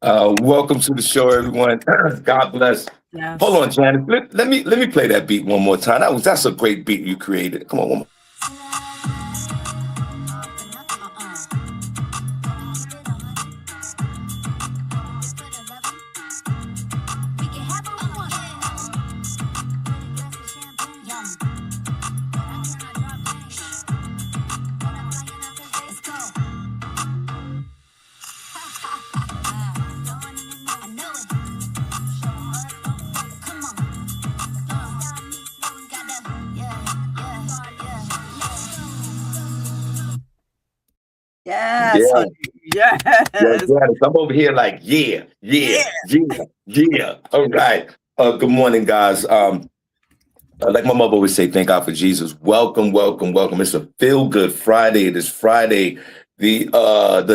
Welcome to the show, everyone. God bless. Hold Yes. on, Janice. Let me play that beat one more time. That's a great beat you created. Come on, one more. Yes, Yeah, honey. yeah, Yes. Janice. I'm over here like, yeah, yeah, Yeah. yeah, yeah. All right. Good morning, guys. Like my mother always say, thank God for Jesus. Welcome, welcome, welcome. It's a feel good Friday. It is Friday, the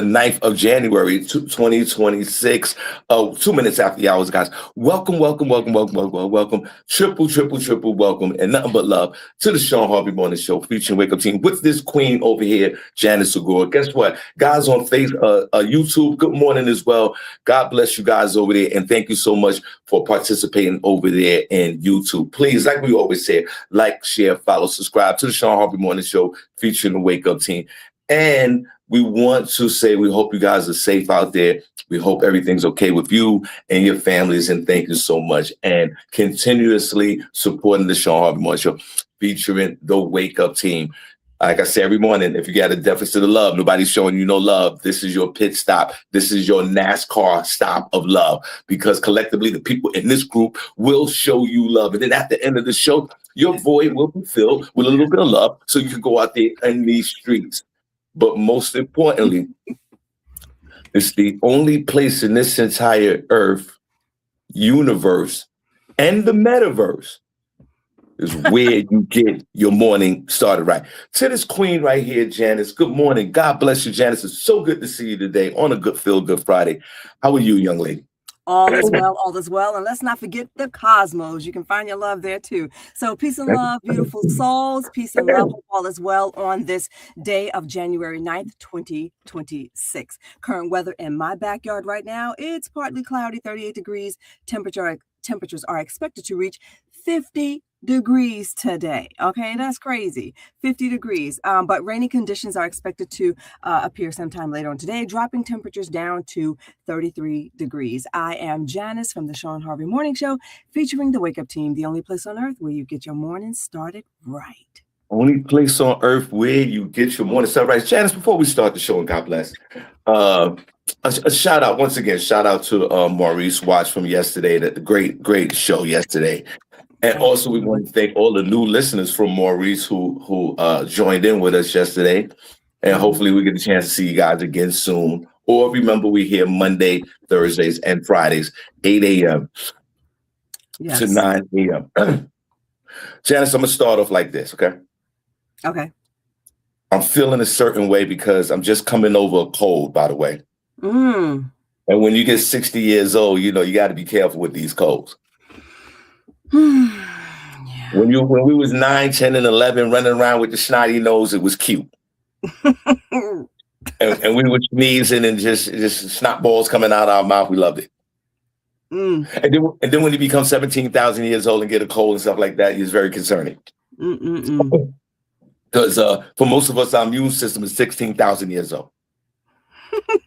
9th of January, 2026. 2 minutes after the hours, guys. Welcome, welcome, welcome, welcome, welcome, welcome. Triple, triple, triple welcome, and nothing but love to the Shawn Harvey Morning Show, featuring Wake Up Team with this queen over here, Janice Segure. Guess what? Guys on YouTube, good morning as well. God bless you guys over there, and thank you so much for participating over there in YouTube. Please, like we always say, like, share, follow, subscribe to the Shawn Harvey Morning Show featuring the Wake Up Team. And we want to say we hope you guys are safe out there. We hope everything's okay with you and your families. And thank you so much. And continuously supporting the Shawn Harvey Morning Show featuring the Wake Up Team. Like I say every morning, if you got a deficit of love, nobody's showing you no love. This is your pit stop. This is your NASCAR stop of love, because collectively the people in this group will show you love. And then at the end of the show, your void will be filled with a little bit of love so you can go out there in these streets. But most importantly, it's the only place in this entire earth, universe, and the metaverse is where you get your morning started right. To this queen right here, Janice, good morning. God bless you, Janice. It's so good to see you today on a good Feel Good Friday. How are you, young lady? All is well, all is well. And let's not forget the cosmos. You can find your love there too. So peace and love, beautiful souls. Peace and love, all is well on this day of January 9th, 2026. Current weather in my backyard right now, it's partly cloudy, 38 degrees. Temperatures are expected to reach 50 degrees today. Okay, that's crazy. 50 degrees. But rainy conditions are expected to appear sometime later on today, dropping temperatures down to 33 degrees. I am Janice from the Shawn Harvey Morning Show, featuring the Wake Up Team, the only place on earth where you get your morning started right. Only place on earth where you get your morning started right. Janice, before we start the show, and God bless, a shout out once again. Shout out to Maurice Watts from yesterday. The great show yesterday. And also, we want to thank all the new listeners from Maurice who joined in with us yesterday. And hopefully we get a chance to see you guys again soon. Or remember, we here Monday, Thursdays, and Fridays, 8 a.m. to 9 a.m. Janice, I'm going to start off like this, okay? Okay. I'm feeling a certain way because I'm just coming over a cold, by the way. Mm. And when you get 60 years old, you got to be careful with these colds. Yeah. When we was 9, 10, and 11 running around with the snotty nose, it was cute. and we were sneezing and just snot balls coming out of our mouth. We loved it. Mm. And then when you become 17,000 years old and get a cold and stuff like that, it's very concerning. Because for most of us, our immune system is 16,000 years old.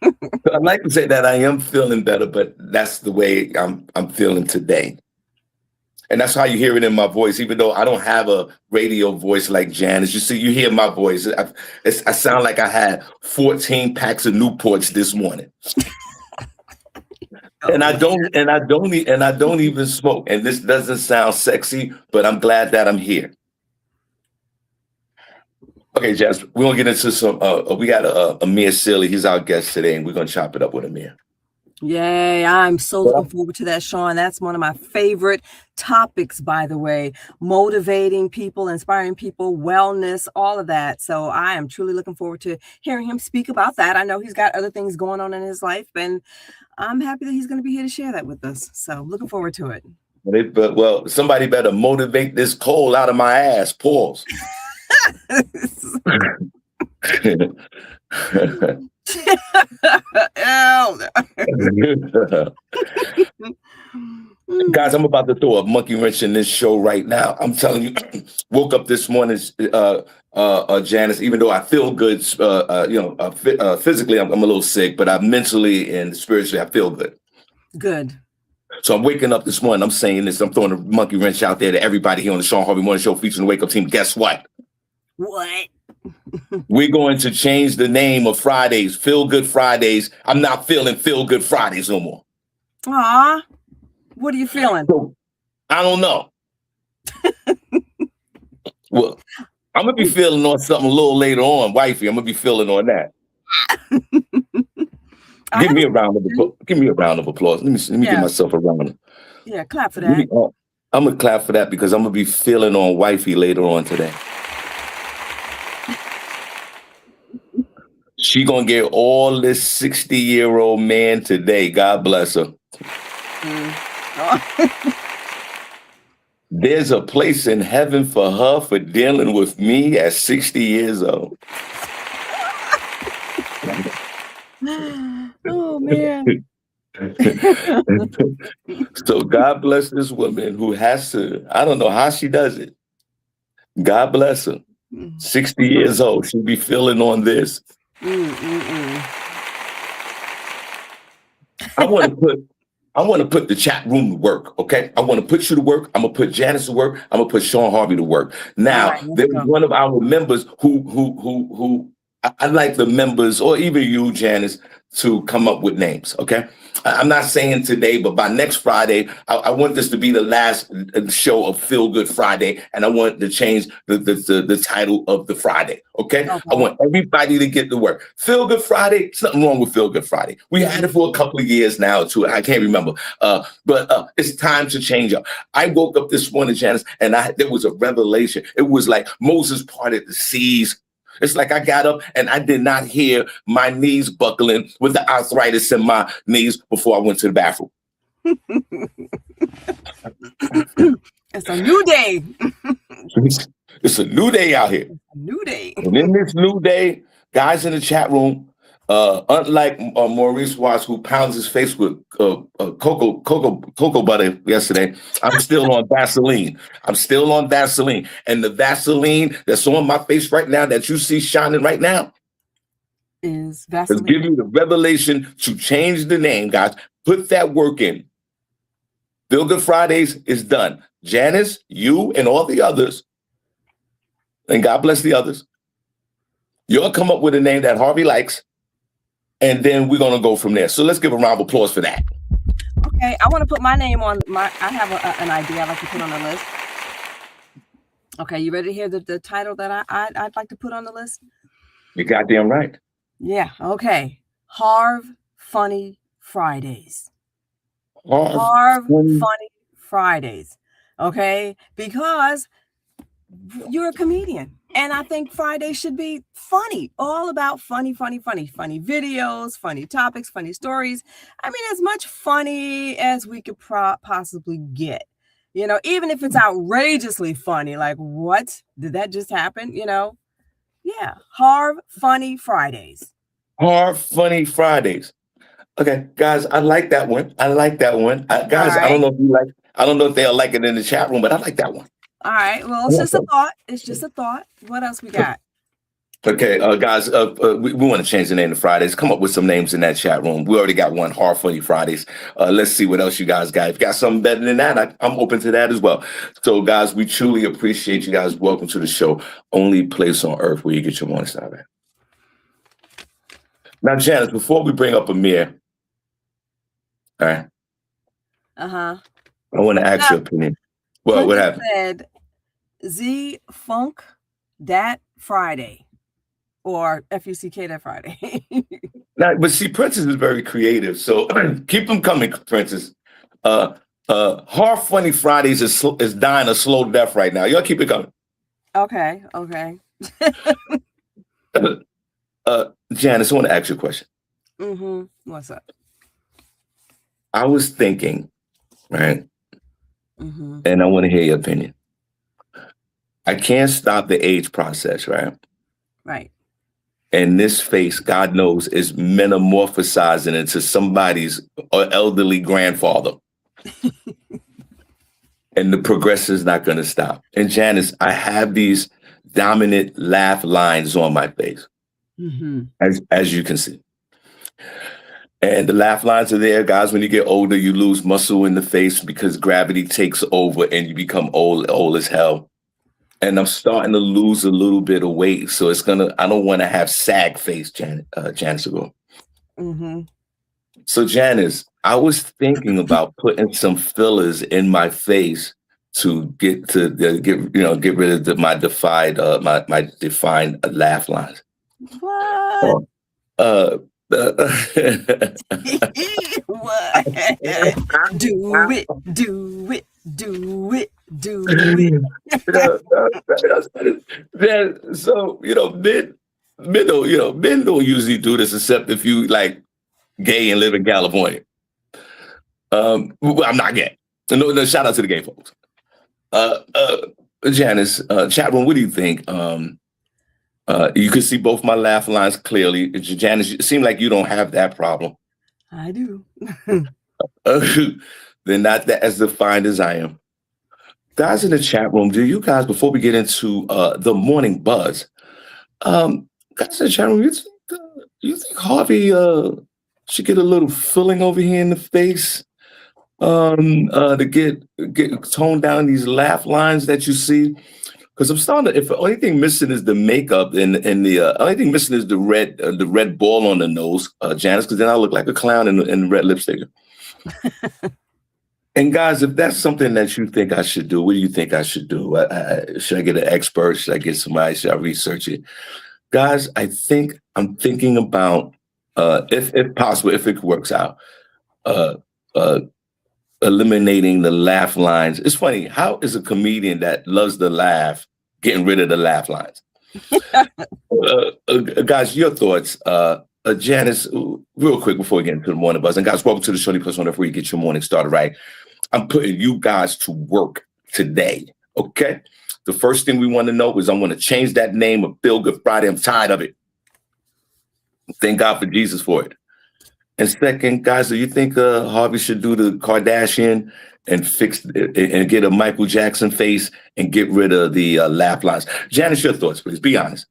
So I'd like to say that I am feeling better, but that's the way I'm feeling today. And that's how you hear it in my voice, even though I don't have a radio voice like Janice. You see, you hear my voice. I sound like I had 14 packs of Newports this morning. And I don't even smoke. And this doesn't sound sexy, but I'm glad that I'm here. Okay, Janice, we're gonna get into some. We got Amir Sealy. He's our guest today, and we're gonna chop it up with Amir. Yay, I'm so looking forward to that, Shawn. That's one of my favorite topics, by the way. Motivating people, inspiring people, wellness, all of that. So I am truly looking forward to hearing him speak about that. I know he's got other things going on in his life, and I'm happy that he's going to be here to share that with us. So looking forward to it. But well, somebody better motivate this cold out of my ass. Pause. Guys, I'm about to throw a monkey wrench in this show right now. I'm telling you, woke up this morning, Janice, even though I feel good, physically, I'm a little sick, but I mentally and spiritually, I feel good. Good. So I'm waking up this morning, I'm saying this, I'm throwing a monkey wrench out there to everybody here on the Shawn Harvey Morning Show featuring the Wake Up Team. Guess what? What? We're going to change the name of Fridays, Feel Good Fridays. I'm not feeling Feel Good Fridays no more. Aw. What are you feeling? So, I don't know. Well, I'm going to be feeling on something a little later on, wifey. I'm going to be feeling on that. Give me a round of applause. Give me a round of applause. Let me give myself a round. Yeah, clap for that. I'm going to clap for that because I'm going to be feeling on wifey later on today. She going to get all this 60-year-old man today. God bless her. There's a place in heaven for her for dealing with me at 60 years old. Oh, man. So God bless this woman who has to, I don't know how she does it. God bless her. 60 years old. She'll be feeling on this. I want to put the chat room to work, okay? I want to put you to work. I'm going to put Janice to work. I'm going to put Shawn Harvey to work. Now, there was one of our members who I'd like the members, or even you, Janice, to come up with names, okay? I'm not saying today, but by next Friday, I want this to be the last show of Feel Good Friday, and I want to change the title of the Friday, okay? I want everybody to get to work. Feel Good Friday, there's nothing wrong with Feel Good Friday. We had it for a couple of years now, too. I can't remember, but it's time to change up. I woke up this morning, Janice, and there was a revelation. It was like Moses parted the seas. It's like I got up and I did not hear my knees buckling with the arthritis in my knees before I went to the bathroom. It's a new day. It's a new day out here. A new day. And in this new day, guys in the chat room, unlike Maurice Watts, who pounds his face with cocoa butter yesterday, I'm still on Vaseline. I'm still on Vaseline. And the Vaseline that's on my face right now that you see shining right now is Vaseline. Give you the revelation to change the name, guys. Put that work in. Feel Good Fridays is done. Janice, you, and all the others, and God bless the others, you'll come up with a name that Harvey likes. And then we're going to go from there. So let's give a round of applause for that. Okay. I want to put my name on I have an idea I'd like to put on the list. Okay. You ready to hear the title that I'd like to put on the list? You're goddamn right. Yeah. Okay. Harv Funny Fridays. Harv Funny Fridays. Okay. Because you're a comedian. And I think Friday should be funny, all about funny videos, funny topics, funny stories. I mean, as much funny as we could possibly get, you know, even if it's outrageously funny, like, what did that just happen? You know? Yeah. Harv Funny Fridays. Harv Funny Fridays. Okay, guys, I like that one. Guys, right. I don't know if they'll like it in the chat room, but I like that one. All right. Well, it's just a thought. It's just a thought. What else we got? Okay, guys, we want to change the name to Fridays. Come up with some names in that chat room. We already got one, Harv Funny Fridays. Let's see what else you guys got. If you got something better than that, I'm open to that as well. So, guys, we truly appreciate you guys. Welcome to the show. Only place on earth where you get your morning start at. Now, Janice, before we bring up Amir, all right. I want to ask your opinion. Well, what happened? Said Z Funk that Friday, or FUCK that Friday. Now, but see, Princess is very creative, so keep them coming, Princess. Harv Funny Fridays is dying a slow death right now. Y'all keep it coming. Okay. Janice, I want to ask you a question. What's up? I was thinking, right? And I want to hear your opinion. I can't stop the age process, right? Right. And this face, God knows, is metamorphosizing into somebody's elderly grandfather. And the progression is not going to stop. And Janice, I have these dominant laugh lines on my face, as you can see. And the laugh lines are there, guys. When you get older, you lose muscle in the face because gravity takes over and you become old as hell. And I'm starting to lose a little bit of weight. So I don't want to have sag face, Janice. So Janice, I was thinking about putting some fillers in my face to get rid of my defined laugh lines. What? What? Do it. So men don't usually do this except if you like gay and live in California. Well, I'm not gay. No, shout out to the gay folks. Janice, chat room, what do you think? You can see both my laugh lines clearly. Janice, it seems like you don't have that problem. I do. They're not that as defined as I am. Guys in the chat room, do you guys, before we get into the morning buzz, guys in the chat room, you think Harvey should get a little filling over here in the face to get toned down these laugh lines that you see? Because I'm starting to, if the only thing missing is the makeup and the only thing missing is the red ball on the nose, Janice, because then I look like a clown in red lipstick. And guys, if that's something that you think I should do, what do you think I should do? Should I get an expert? Should I get somebody? Should I research it? Guys, I'm thinking about, if possible, if it works out, eliminating the laugh lines. It's funny, how is a comedian that loves to laugh getting rid of the laugh lines? Guys, your thoughts. Janice, real quick before we get into the morning buzz. And guys, welcome to the Shorty Plus One, where you get your morning started right. I'm putting you guys to work today, okay? The first thing we want to know is I want to change that name of Feel Good Friday. I'm tired of it. Thank God for Jesus for it. And second, guys, do you think Harvey should do the Kardashian and fix it and get a Michael Jackson face and get rid of the laugh lines? Janice, your thoughts, please. Be honest.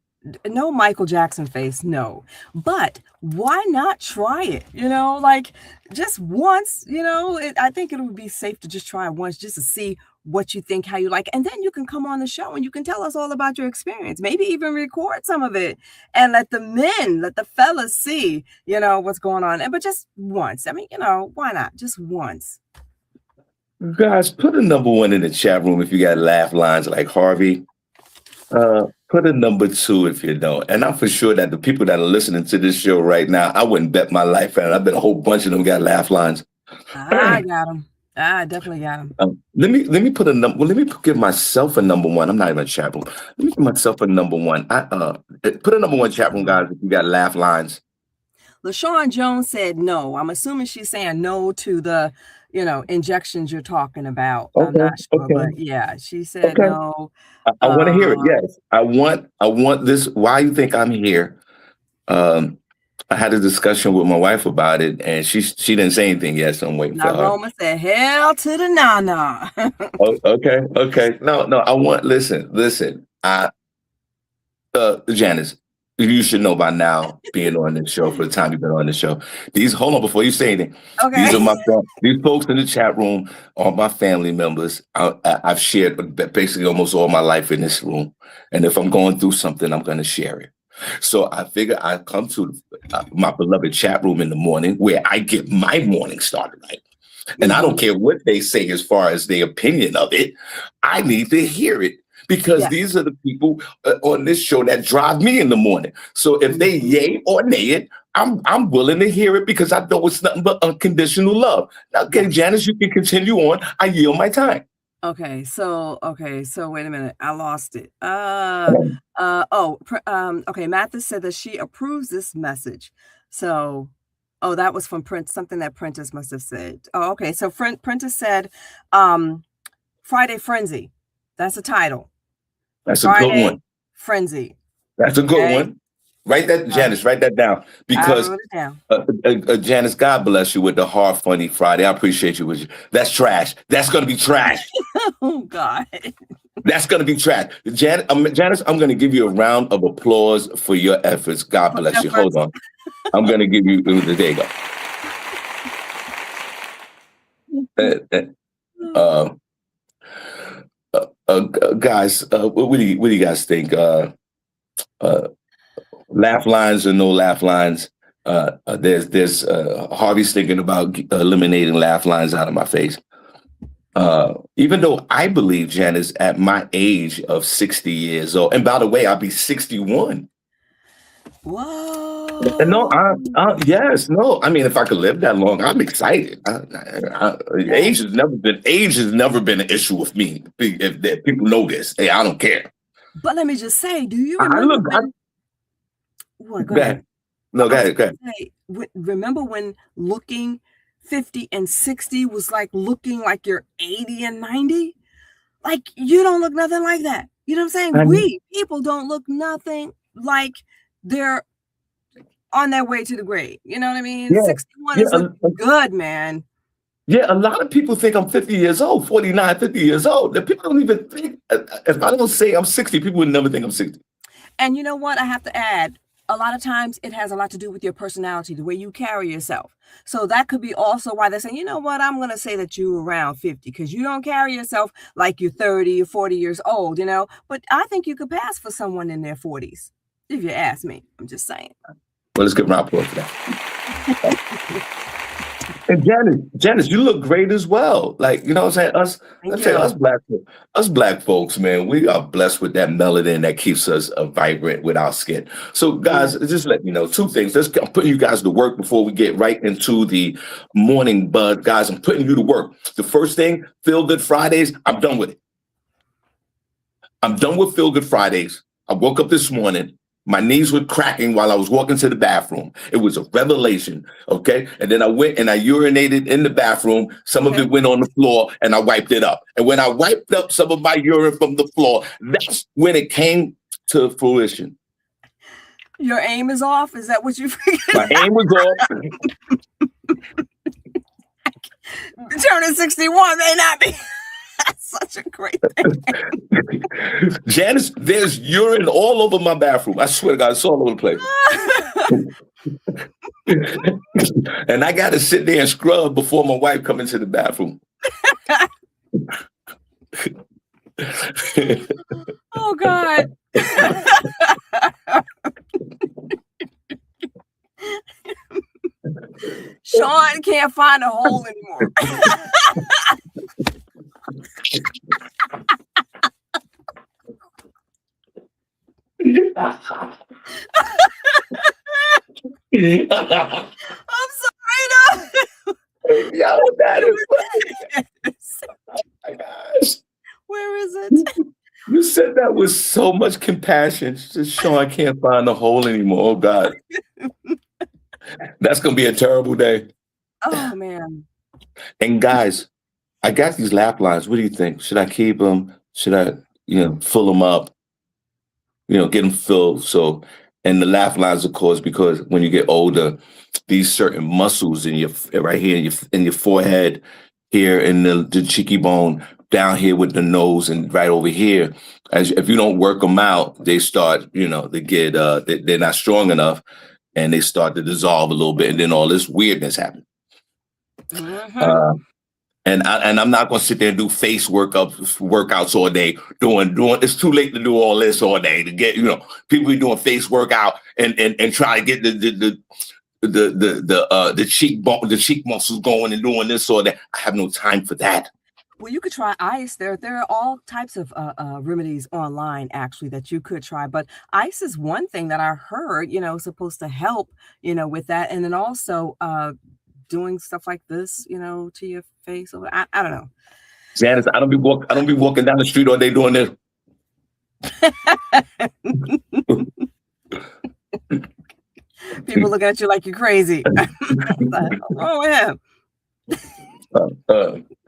No Michael Jackson face, no. But why not try it? Like just once, I think it would be safe to just try it once just to see what you think, how you like. And then you can come on the show and you can tell us all about your experience. Maybe even record some of it and let the fellas see, what's going on. But just once. I mean, why not? Just once. Guys, put a number 1 in the chat room if you got laugh lines like Harvey. Put a number 2 if you don't. And I'm for sure that the people that are listening to this show right now, I wouldn't bet my life on it. I bet a whole bunch of them got laugh lines. I got them. I definitely got them. Let me put a number. Well, let me give myself a number 1. I'm not even a chat room. Let me give myself a number 1. Put a number 1 chat room, guys, if you got laugh lines. LaShawn Jones said no. I'm assuming she's saying no to the, injections you're talking about. Okay, I'm not sure, but yeah, she said no. I want to hear it. Yes, I want this. Why you think I'm here? I had a discussion with my wife about it, and she didn't say anything yet. So I'm waiting for her. Roma said, "Hell to the nana." Okay. No. I want. Listen. Janice, you should know by now, being on this show for the time you've been on the show. Hold on before you say anything. Okay. These are these folks in the chat room are my family members. I've shared basically almost all my life in this room, and if I'm going through something, I'm going to share it. So I figure I come to my beloved chat room in the morning where I get my morning started right. And I don't care what they say as far as their opinion of it. I need to hear it because these are the people on this show that drive me in the morning. So if they yay or nay it, I'm willing to hear it because I know it's nothing but unconditional love. Now, okay, Janice, you can continue on. I yield my time. Okay, so wait a minute, I lost it. Okay, Mathis said that she approves this message. So, that was from something that Prentice must have said. Oh, okay, so Prentice said, Friday Frenzy. That's a title. That's Friday, a good one. Frenzy. That's a good one. Write that, Janice. Write that down, I because wrote it down. Janice, God bless you with the Hard Funny Friday. I appreciate you with you. That's trash. That's gonna be trash. Oh God. That's gonna be trash. Janice, I'm gonna give you a round of applause for your efforts. God bless you. Hold on. I'm gonna give you. There you go. Guys, what do you guys think? Laugh lines or no laugh lines? There's Harvey's thinking about eliminating laugh lines out of my face. Even though I believe, Janice, at my age of 60 years old, and by the way, I'll be 61. Whoa. No, yes, no. I mean, if I could live that long, I'm excited. Age has never been an issue with me. If people know this, hey, I don't care. But let me just say, do you remember? Go ahead. No, go ahead. Remember when looking 50 and 60 was like looking like you're 80 and 90? Like, you don't look nothing like that. You know what I'm saying? People don't look nothing like they're on their way to the grave. You know what I mean? Yeah. 61 is looking good, man. Yeah, a lot of people think I'm 50 years old, 49, 50 years old. The people don't even think, if I don't say I'm 60, people would never think I'm 60. And you know what? I have to add, a lot of times it has a lot to do with your personality, the way you carry yourself. So that could be also why they're saying, you know what, I'm going to say that you're around 50 because you don't carry yourself like you're 30 or 40 years old, you know. But I think you could pass for someone in their 40s, if you ask me. I'm just saying. Well, let's give a round of applause for that. And Janice, you look great as well. Like, you know what I'm saying? Us black folks, man, we are blessed with that melanin that keeps us vibrant with our skin. So, guys, just let me know two things. I'm putting you guys to work before we get right into the morning buzz. Guys, I'm putting you to work. The first thing, Feel Good Fridays, I'm done with it. I'm done with Feel Good Fridays. I woke up this morning. My knees were cracking while I was walking to the bathroom. It was a revelation, okay? And then I went and I urinated in the bathroom. Some of it went on the floor, and I wiped it up. And when I wiped up some of my urine from the floor, that's when it came to fruition. Your aim is off? Is that what you figured? My aim was off. Turning 61 may not be such a great thing. Janice, there's urine all over my bathroom. I swear to God, it's all over the place. And I got to sit there and scrub before my wife comes into the bathroom. Oh, God. Shawn can't find a hole anymore. I'm sorry. No. Yo, that is oh my gosh. Where is it? You said that with so much compassion. Just Shawn can't find a hole anymore. Oh God. That's gonna be a terrible day. Oh man. And guys, I got these lap lines. What do you think? Should I keep them? Should I, fill them up? Get them filled. So, and the laugh lines, of course, because when you get older, these certain muscles in your right here in your forehead, here in the cheeky bone, down here with the nose, and right over here, if you don't work them out, they start, they get they're not strong enough, and they start to dissolve a little bit, and then all this weirdness happens. Mm-hmm. And I'm not going to sit there and do face workouts all day. Doing. It's too late to do all this all day to get. People be doing face workout and try to get the cheek muscles going and doing this or that. I have no time for that. Well, you could try ice. There are all types of remedies online actually that you could try. But ice is one thing that I heard, supposed to help, with that, and then also doing stuff like this, to your face. I don't know. Janice, I don't be walking down the street all day doing this. People looking at you like you're crazy. Oh, yeah.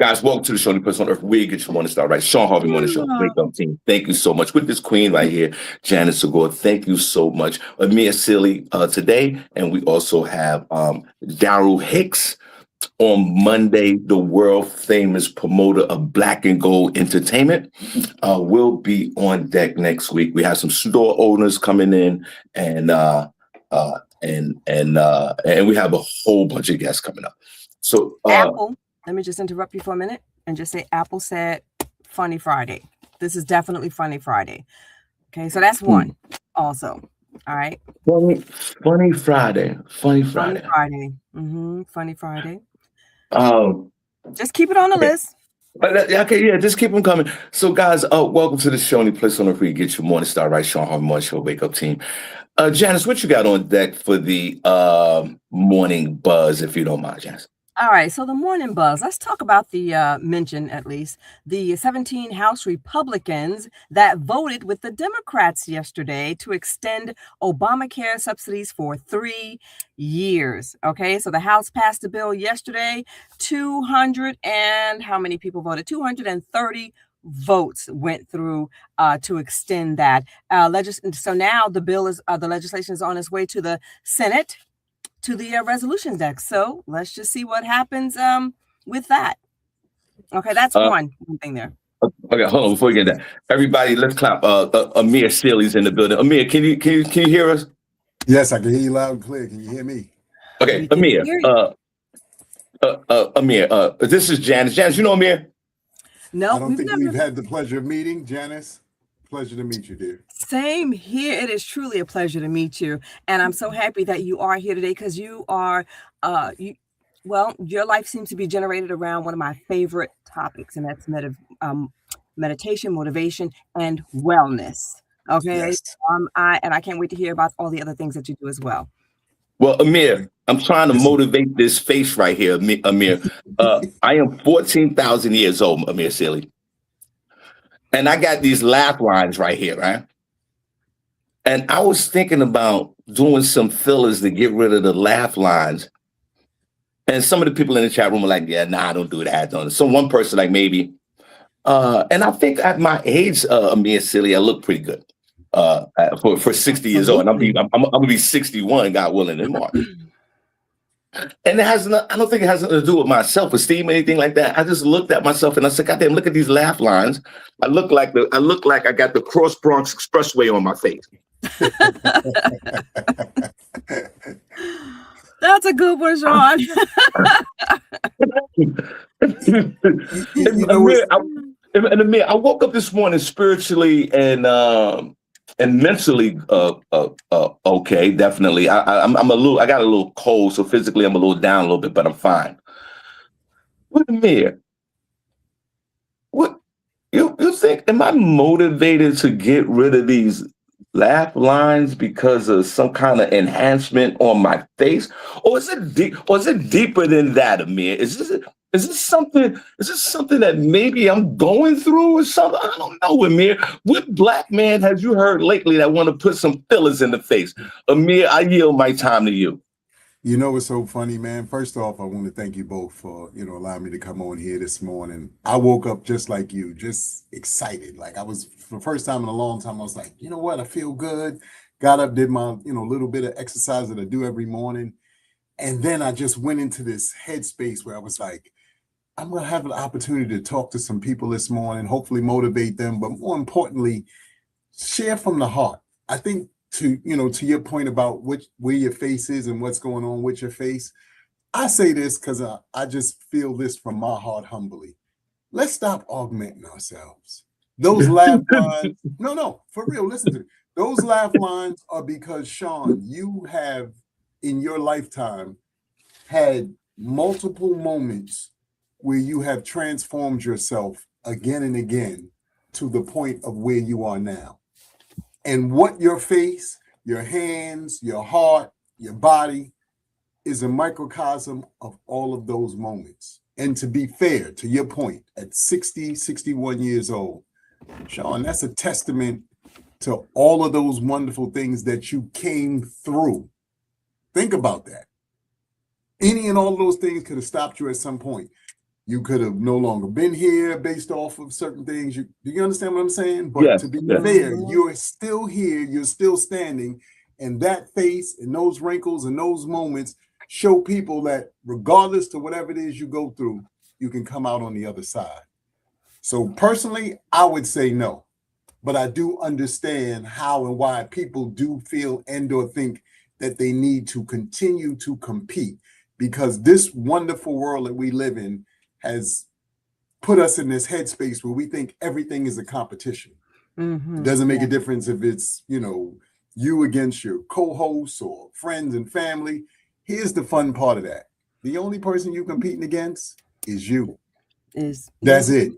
Guys, welcome to the show, the place on earth. We get your morning start right. Shawn Harvey Morning Show. Wake up team. Thank you so much. With this queen right here, Janice Segure. Thank you so much. Amir Sealy today. And we also have Daryl Hicks on Monday, the world famous promoter of Black and Gold Entertainment. Will be on deck next week. We have some store owners coming in and we have a whole bunch of guests coming up. So Apple. Let me just interrupt you for a minute and just say Apple said Funny Friday. This is definitely Funny Friday. Okay, so that's one also. All right. Funny Friday. Funny Friday. Funny Friday. Funny Friday. Um, Just keep it on the list. Okay, yeah, just keep them coming. So, guys, welcome to the show. The place on earth where you get your morning start right. Shawn Harvey Morning Show, Wake Up Team. Janice, what you got on deck for the morning buzz, if you don't mind, Janice? All right, so the morning buzz. Let's talk about the mention, at least, the 17 House Republicans that voted with the Democrats yesterday to extend Obamacare subsidies for 3 years. Okay, so the House passed a bill yesterday. 200 and how many people voted? 230 votes went through to extend that. So now the bill is the legislation is on its way to the Senate, to the resolution deck. So let's just see what happens with that. Okay, that's one thing there. Okay, hold on before we get that. Everybody, let's clap. Amir Sealy's in the building. Amir, can you hear us? Yes, I can hear you loud and clear. Can you hear me? Okay, Amir. Amir, this is Janice. Janice, you know Amir? No, I don't think we've had the pleasure of meeting. Janice, pleasure to meet you, dear. Same here. It is truly a pleasure to meet you. And I'm so happy that you are here today because you are, your life seems to be generated around one of my favorite topics, and that's meditation, motivation, and wellness. Okay. Yes. I can't wait to hear about all the other things that you do as well. Well, Amir, I'm trying to motivate this face right here, Amir. I am 14,000 years old, Amir Sealy. And I got these laugh lines right here, right? And I was thinking about doing some fillers to get rid of the laugh lines. And some of the people in the chat room were like, yeah, nah, don't do that. Don't. So one person like maybe. And I think at my age, Amir Sealy, I look pretty good for 60 years old. And I'm going to be 61, God willing, in March. And I don't think it has nothing to do with my self-esteem or anything like that. I just looked at myself and I said, God damn, look at these laugh lines. I look like I got the Cross Bronx Expressway on my face. That's a good one, Shawn. Amir, I woke up this morning spiritually and mentally okay, definitely. I got a little cold, so physically I'm a little down a little bit, but I'm fine. What, Amir? What you think? Am I motivated to get rid of these laugh lines because of some kind of enhancement on my face, or is it deeper than that, Amir? Is this something that maybe I'm going through or something? I don't know, Amir. What black man has you heard lately that want to put some fillers in the face? Amir, I yield my time to you. You know what's so funny, man? First off, I want to thank you both for, allowing me to come on here this morning. I woke up just like you, just excited. Like I was, for the first time in a long time, I was like, you know what? I feel good. Got up, did my, little bit of exercise that I do every morning. And then I just went into this headspace where I was like, I'm going to have an opportunity to talk to some people this morning, hopefully motivate them, but more importantly, share from the heart. I think to your point about where your face is and what's going on with your face, I say this because I just feel this from my heart humbly. Let's stop augmenting ourselves. Those laugh lines, no, for real, listen to me. Those laugh lines are because, Shawn, you have in your lifetime had multiple moments where you have transformed yourself again and again to the point of where you are now. And what your face, your hands, your heart, your body is a microcosm of all of those moments. And to be fair, to your point, at 60, 61 years old, Shawn, that's a testament to all of those wonderful things that you came through. Think about that. Any and all of those things could have stopped you at some point. You could have no longer been here based off of certain things. Do you understand what I'm saying? But Yes, to be yes. fair, you're still here, you're still standing, and that face and those wrinkles and those moments show people that regardless to whatever it is you go through, you can come out on the other side. So personally, I would say no, but I do understand how and why people do feel and or think that they need to continue to compete, because this wonderful world that we live in has put us in this headspace where we think everything is a competition. It doesn't make a difference if it's, you against your co-hosts or friends and family. Here's the fun part of that. The only person you're competing against is you. That's it.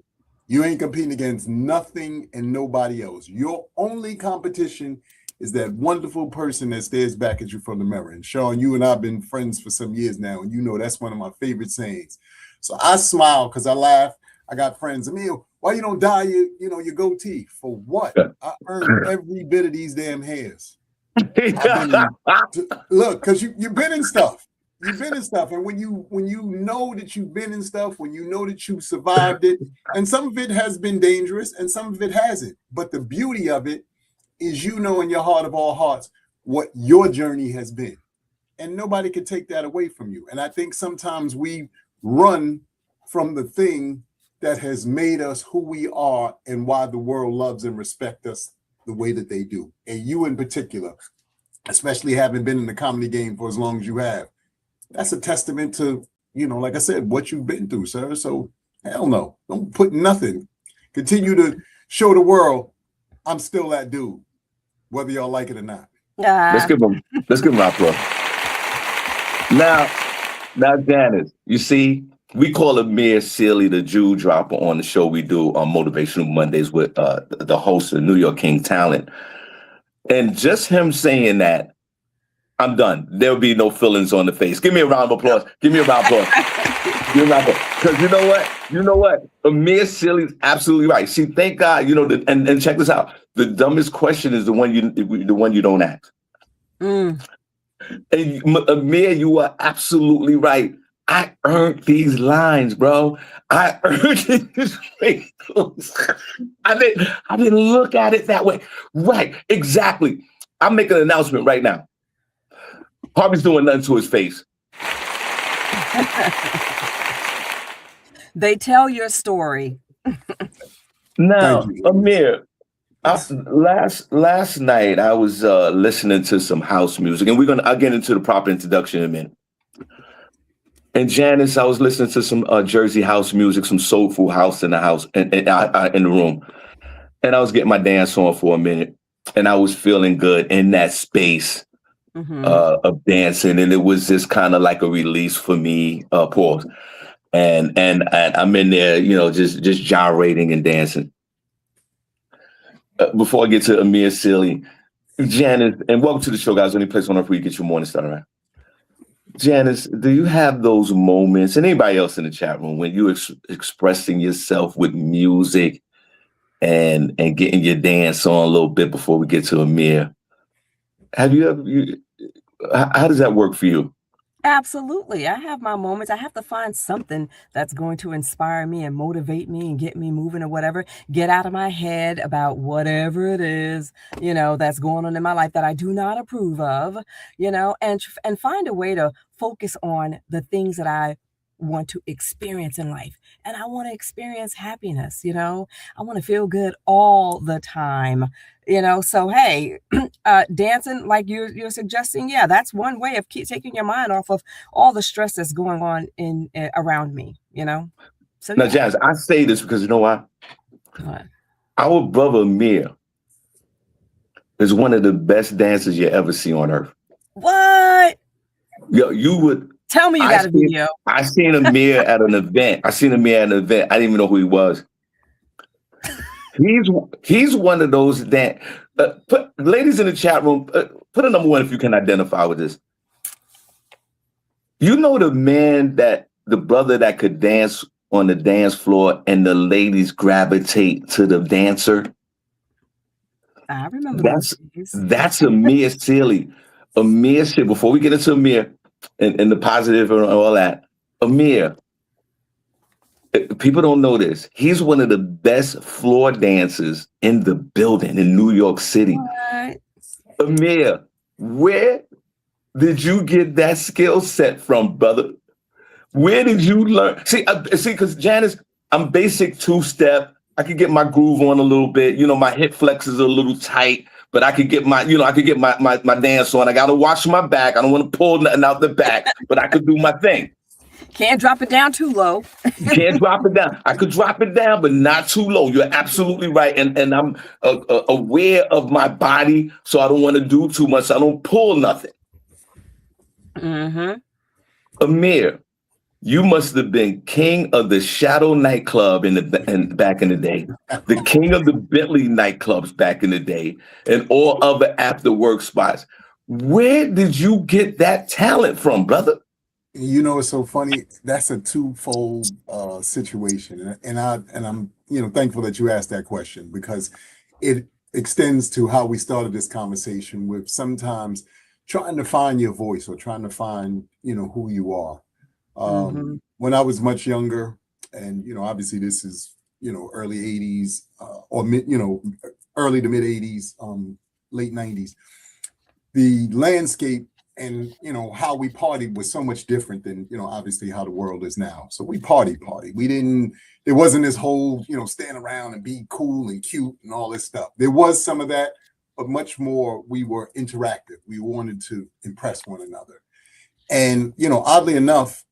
You ain't competing against nothing and nobody else. Your only competition is that wonderful person that stares back at you from the mirror. And Shawn, you and I have been friends for some years now, and that's one of my favorite sayings. So I smile because I laugh. I got friends. Amir, why you don't dye your goatee? For what? I earned every bit of these damn hairs. Look, because you've been in stuff. You've been in stuff. And when you know that you've been in stuff, when you know that you survived it, and some of it has been dangerous and some of it hasn't. But the beauty of it is in your heart of all hearts what your journey has been. And nobody can take that away from you. And I think sometimes we run from the thing that has made us who we are and why the world loves and respects us the way that they do. And you in particular, especially having been in the comedy game for as long as you have, that's a testament to, like I said, what you've been through, sir. So hell no, don't put nothing. Continue to show the world I'm still that dude, whether y'all like it or not. Let's give him an applause. Now, Janice, you see, we call Amir Sealy the Jew Dropper on the show we do on Motivational Mondays with the host of New York King Talent. And just him saying that, I'm done. There'll be no feelings on the face. Give me a round of applause. Give me a round of applause. Because you know what? Amir Sealy's absolutely right. See, thank God, and check this out. The dumbest question is the one you don't ask. And Amir, you are absolutely right. I earned these lines, bro. I earned these wrinkles. I didn't look at it that way. Right, exactly. I'm making an announcement right now. Harvey's doing nothing to his face. They tell your story. Now, Amir, last night I was listening to some house music, and I'll get into the proper introduction in a minute. And Janice, I was listening to some Jersey house music, some soulful house in the house, in the room. And I was getting my dance on for a minute, and I was feeling good in that space of dancing. And it was just kind of like a release for me, pause. And I'm in there, just gyrating and dancing. Before I get to Amir Sealy, Janice, and welcome to the show, guys. Any place on earth where you get your morning started, right? Janice, do you have those moments, and anybody else in the chat room, when you expressing yourself with music and getting your dance on a little bit before we get to Amir? Have you ever? How does that work for you? Absolutely. I have my moments. I have to find something that's going to inspire me and motivate me and get me moving or whatever, get out of my head about whatever it is, that's going on in my life that I do not approve of, and find a way to focus on the things that I want to experience in life. And I want to experience happiness, I want to feel good all the time, so hey, dancing like you're suggesting, yeah, that's one way of taking your mind off of all the stress that's going on around me, so now, Janice, I say this because you know why? What? Our brother Amir is one of the best dancers you ever see on earth. What? Yo, you would tell me you got a video. I seen Amir at an event. I didn't even know who he was. He's one of those that ladies in the chat room, put a number one if you can identify with this. The brother that could dance on the dance floor and the ladies gravitate to the dancer. I remember that's Amir Sealy. Amir Sealy. Before we get into Amir and the positive and all that, Amir, People don't know this. He's one of the best floor dancers in the building in New York City. What? Amir, where did you get that skill set from, brother? Where did you learn? See, because Janice, I'm basic two-step. I could get my groove on a little bit. You know, my hip flexors are a little tight, but I could get my dance on. I got to wash my back. I don't want to pull nothing out the back, but I could do my thing. Can't drop it down too low. You can't drop it down. I could drop it down, but not too low. You're absolutely right. And I'm aware of my body, so I don't want to do too much. So I don't pull nothing. Mm-hmm. Amir, you must have been king of the Shadow nightclub back in the day, the king of the Bentley nightclubs back in the day, and all other after work spots. Where did you get that talent from, brother? You know, it's so funny. That's a twofold situation, and I'm thankful that you asked that question, because it extends to how we started this conversation with sometimes trying to find your voice or trying to find who you are. When I was much younger, and obviously this is early 80s or mid early to mid 80s, late 90s, the landscape and how we partied was so much different than obviously how the world is now. So we party. There wasn't this whole stand around and be cool and cute and all this stuff. There was some of that, but much more we were interactive. We wanted to impress one another. And oddly enough,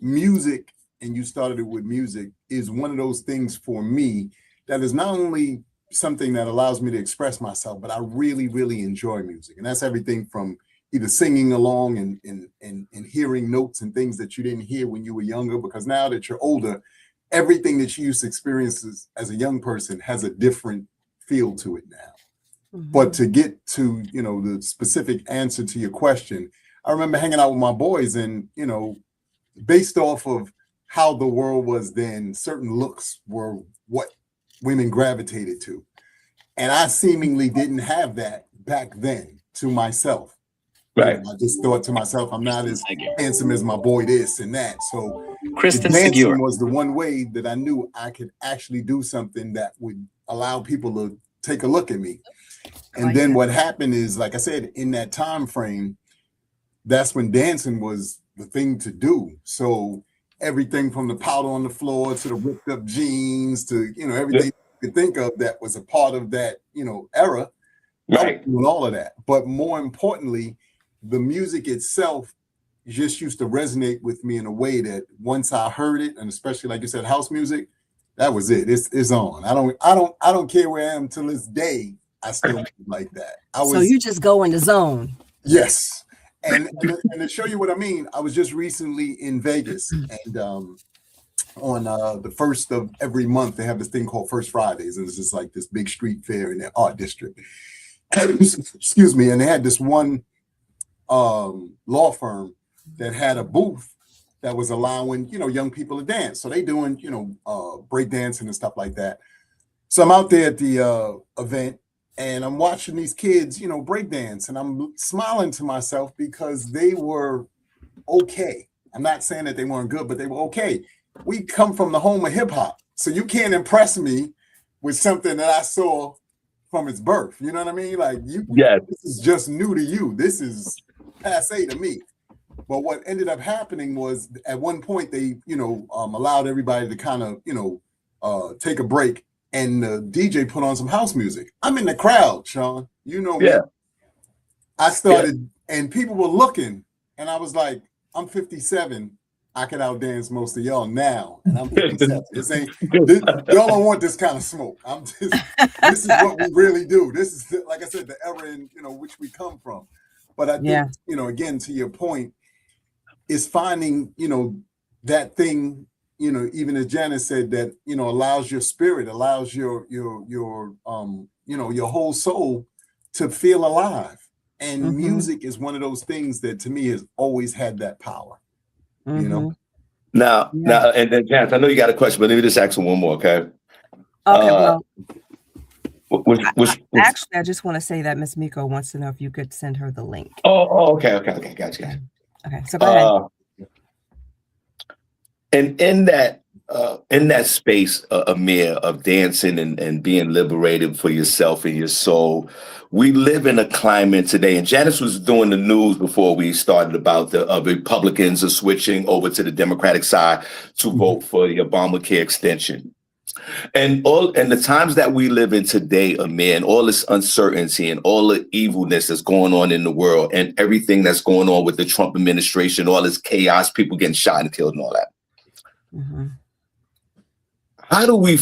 music, and you started it with music, is one of those things for me that is not only something that allows me to express myself, but I really, really enjoy music. And that's everything from either singing along and hearing notes and things that you didn't hear when you were younger, because now that you're older, everything that you used to experience as a young person has a different feel to it now. But to get to, the specific answer to your question, I remember hanging out with my boys, and, based off of how the world was then, certain looks were what women gravitated to. And I seemingly didn't have that back then to myself. Right. I just thought to myself, I'm not as handsome as my boy this and that. So Kristen dancing Segure was the one way that I knew I could actually do something that would allow people to take a look at me. And then what happened is, like I said, in that time frame, that's when dancing was the thing to do. So everything from the powder on the floor to the ripped up jeans to everything you could think of that was a part of that era, right, doing all of that. But more importantly, the music itself just used to resonate with me in a way that once I heard it, and especially like you said, house music, that was it. It's on. I don't care where I am till this day. I still move like that. So you just go in the zone. Yes. And to show you what I mean, I was just recently in Vegas, and on the first of every month, they have this thing called First Fridays, and it's just like this big street fair in their art district. Excuse me. And they had this one law firm that had a booth that was allowing young people to dance. So they doing break dancing and stuff like that. So I'm out there at the event, and I'm watching these kids, break dance, and I'm smiling to myself because they were okay. I'm not saying that they weren't good, but they were okay. We come from the home of hip hop, so you can't impress me with something that I saw from its birth. You know what I mean? Like this is just new to you. This is passé to me. But what ended up happening was, at one point they, allowed everybody to kind of, take a break. And the DJ put on some house music. I'm in the crowd, Shawn. You know me. I started, and people were looking, and I was like, I'm 57. I can outdance most of y'all now, and I'm 57. Y'all don't want this kind of smoke. This is what we really do. This is, like I said, the era in which we come from. But I think, again, to your point, is finding, that thing, even as Janice said, that, allows your spirit, allows your whole soul to feel alive. And music is one of those things that to me has always had that power, Now, and then Janice, I know you got a question, but let me just ask one more, okay? Okay, Actually, I just want to say that Miss Miko wants to know if you could send her the link. Okay, gotcha. Okay, so go ahead. And in that space, Amir, of dancing and being liberated for yourself and your soul, we live in a climate today. And Janice was doing the news before we started about the Republicans are switching over to the Democratic side to vote for the Obamacare extension. And the times that we live in today, Amir, and all this uncertainty and all the evilness that's going on in the world and everything that's going on with the Trump administration, all this chaos, people getting shot and killed and all that. Mm-hmm. How do we,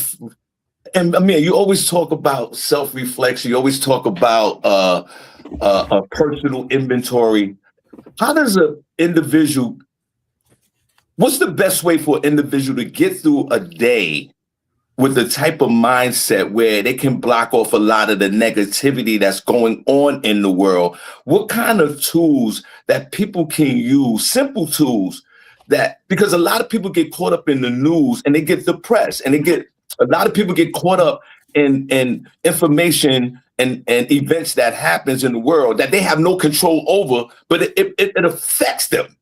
and Amir, you always talk about self-reflection. You always talk about a personal inventory. How does an individual, what's the best way for an individual to get through a day with the type of mindset where they can block off a lot of the negativity that's going on in the world? What kind of tools that people can use, simple tools, that, because a lot of people get caught up in the news and they get depressed, and a lot of people get caught up in information and events that happens in the world that they have no control over, but it affects them.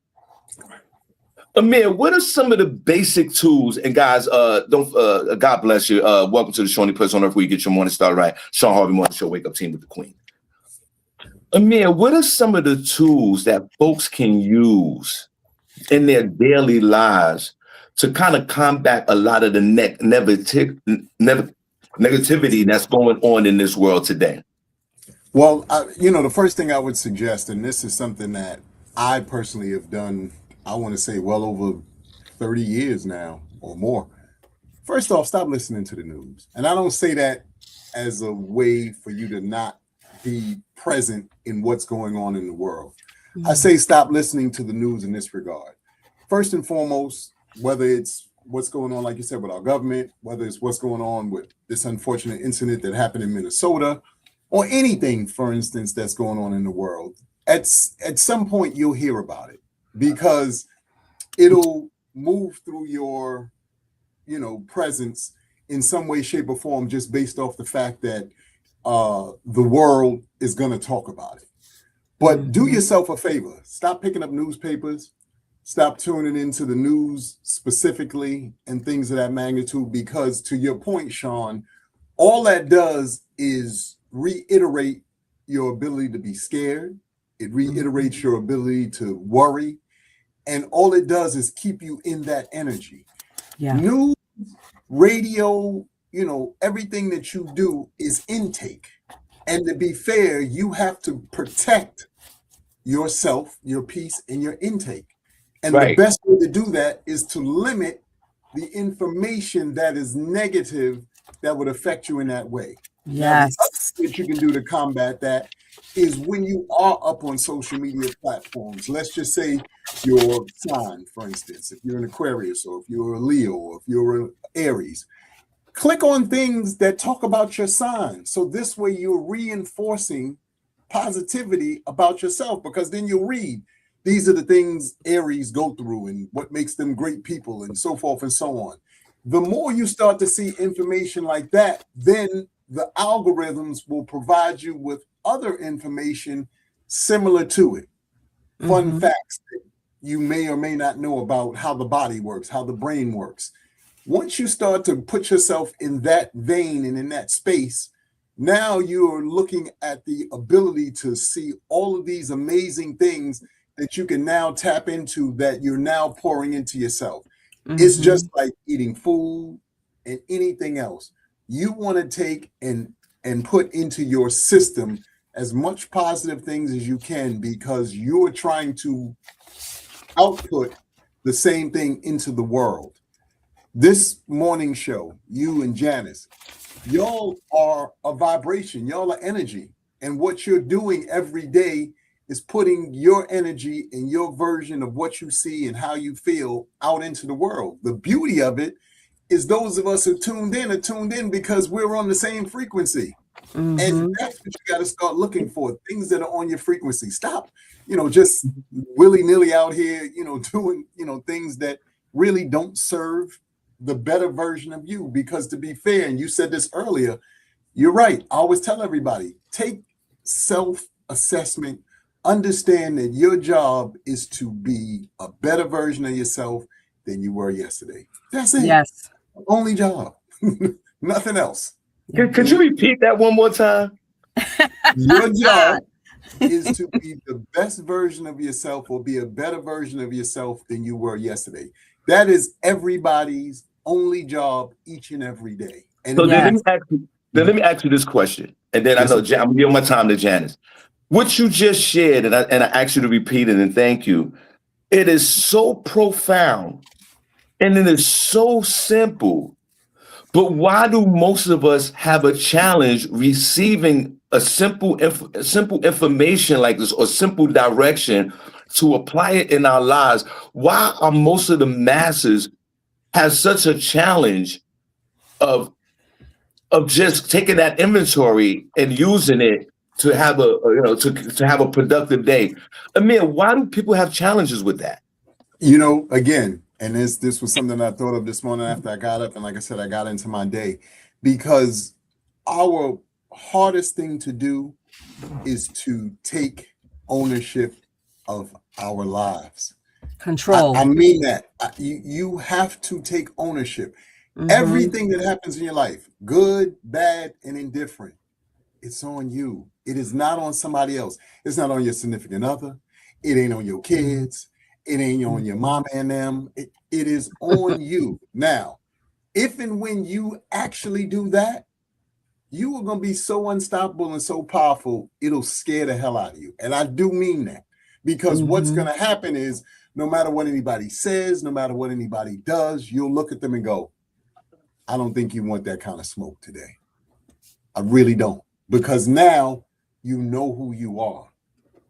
Amir, what are some of the basic tools? And guys, God bless you. Welcome to the Shawnee Place on Earth, where you get your morning started right. Shawn Harvey Morning Show, wake up team with the Queen. Amir, what are some of the tools that folks can use in their daily lives to kind of combat a lot of the negativity that's going on in this world today? Well, the first thing I would suggest, and this is something that I personally have done, I want to say well over 30 years now or more. First off, stop listening to the news. And I don't say that as a way for you to not be present in what's going on in the world. I say stop listening to the news in this regard. First and foremost, whether it's what's going on, like you said, with our government, whether it's what's going on with this unfortunate incident that happened in Minnesota, or anything, for instance, that's going on in the world, at some point you'll hear about it, because it'll move through your, presence in some way, shape, or form, just based off the fact that the world is going to talk about it. But do yourself a favor. Stop picking up newspapers. Stop tuning into the news specifically and things of that magnitude, because to your point, Shawn, all that does is reiterate your ability to be scared. It reiterates your ability to worry. And all it does is keep you in that energy. Yeah. News, radio, everything that you do is intake. And to be fair, you have to protect yourself, your peace, and your intake. And the best way to do that is to limit the information that is negative that would affect you in that way. Yes. Now, what you can do to combat that is when you are up on social media platforms, let's just say your sign, for instance, if you're an Aquarius, or if you're a Leo, or if you're an Aries, click on things that talk about your sign. So this way you're reinforcing positivity about yourself, because then you'll read, these are the things Aries go through and what makes them great people and so forth and so on. The more you start to see information like that, then the algorithms will provide you with other information similar to it. Fun facts that you may or may not know about how the body works, how the brain works. Once you start to put yourself in that vein and in that space, now you're looking at the ability to see all of these amazing things that you can now tap into, that you're now pouring into yourself. It's just like eating food and anything else. You want to take and put into your system as much positive things as you can, because you're trying to output the same thing into the world. This morning show, you and Janice, y'all are a vibration, y'all are energy. And what you're doing every day is putting your energy and your version of what you see and how you feel out into the world. The beauty of it is those of us who are tuned in because we're on the same frequency. And that's what you got to start looking for, things that are on your frequency. Stop, just willy-nilly out here, doing, things that really don't serve the better version of you. Because to be fair, and you said this earlier, you're right. I always tell everybody, take self-assessment. Understand that your job is to be a better version of yourself than you were yesterday. That's it. Yes. Only job. Nothing else. Could you repeat that one more time? Your job is to be the best version of yourself or be a better version of yourself than you were yesterday. That is everybody's only job each and every day. And so Yes. let me ask you this question. And then I know I'm gonna give my time to Janice. What you just shared, and I ask you to repeat it and thank you. It is so profound and it is so simple. But why do most of us have a challenge receiving a simple information like this or simple direction to apply it in our lives? Why are most of the masses have such a challenge of just taking that inventory and using it to have to have a productive day? Amir, why do people have challenges with that? Again, and this was something I thought of this morning after I got up, and like I said, I got into my day, because our hardest thing to do is to take ownership of our lives. Control. I mean that. You have to take ownership. Everything that happens in your life, good, bad, and indifferent, it's on you. It is not on somebody else. It's not on your significant other. It ain't on your kids. It ain't on your mama and them. It is on you. Now, if and when you actually do that, you are going to be so unstoppable and so powerful, it'll scare the hell out of you. And I do mean that, because what's going to happen is no matter what anybody says, no matter what anybody does, you'll look at them and go, I don't think you want that kind of smoke today. I really don't. Because now you know who you are.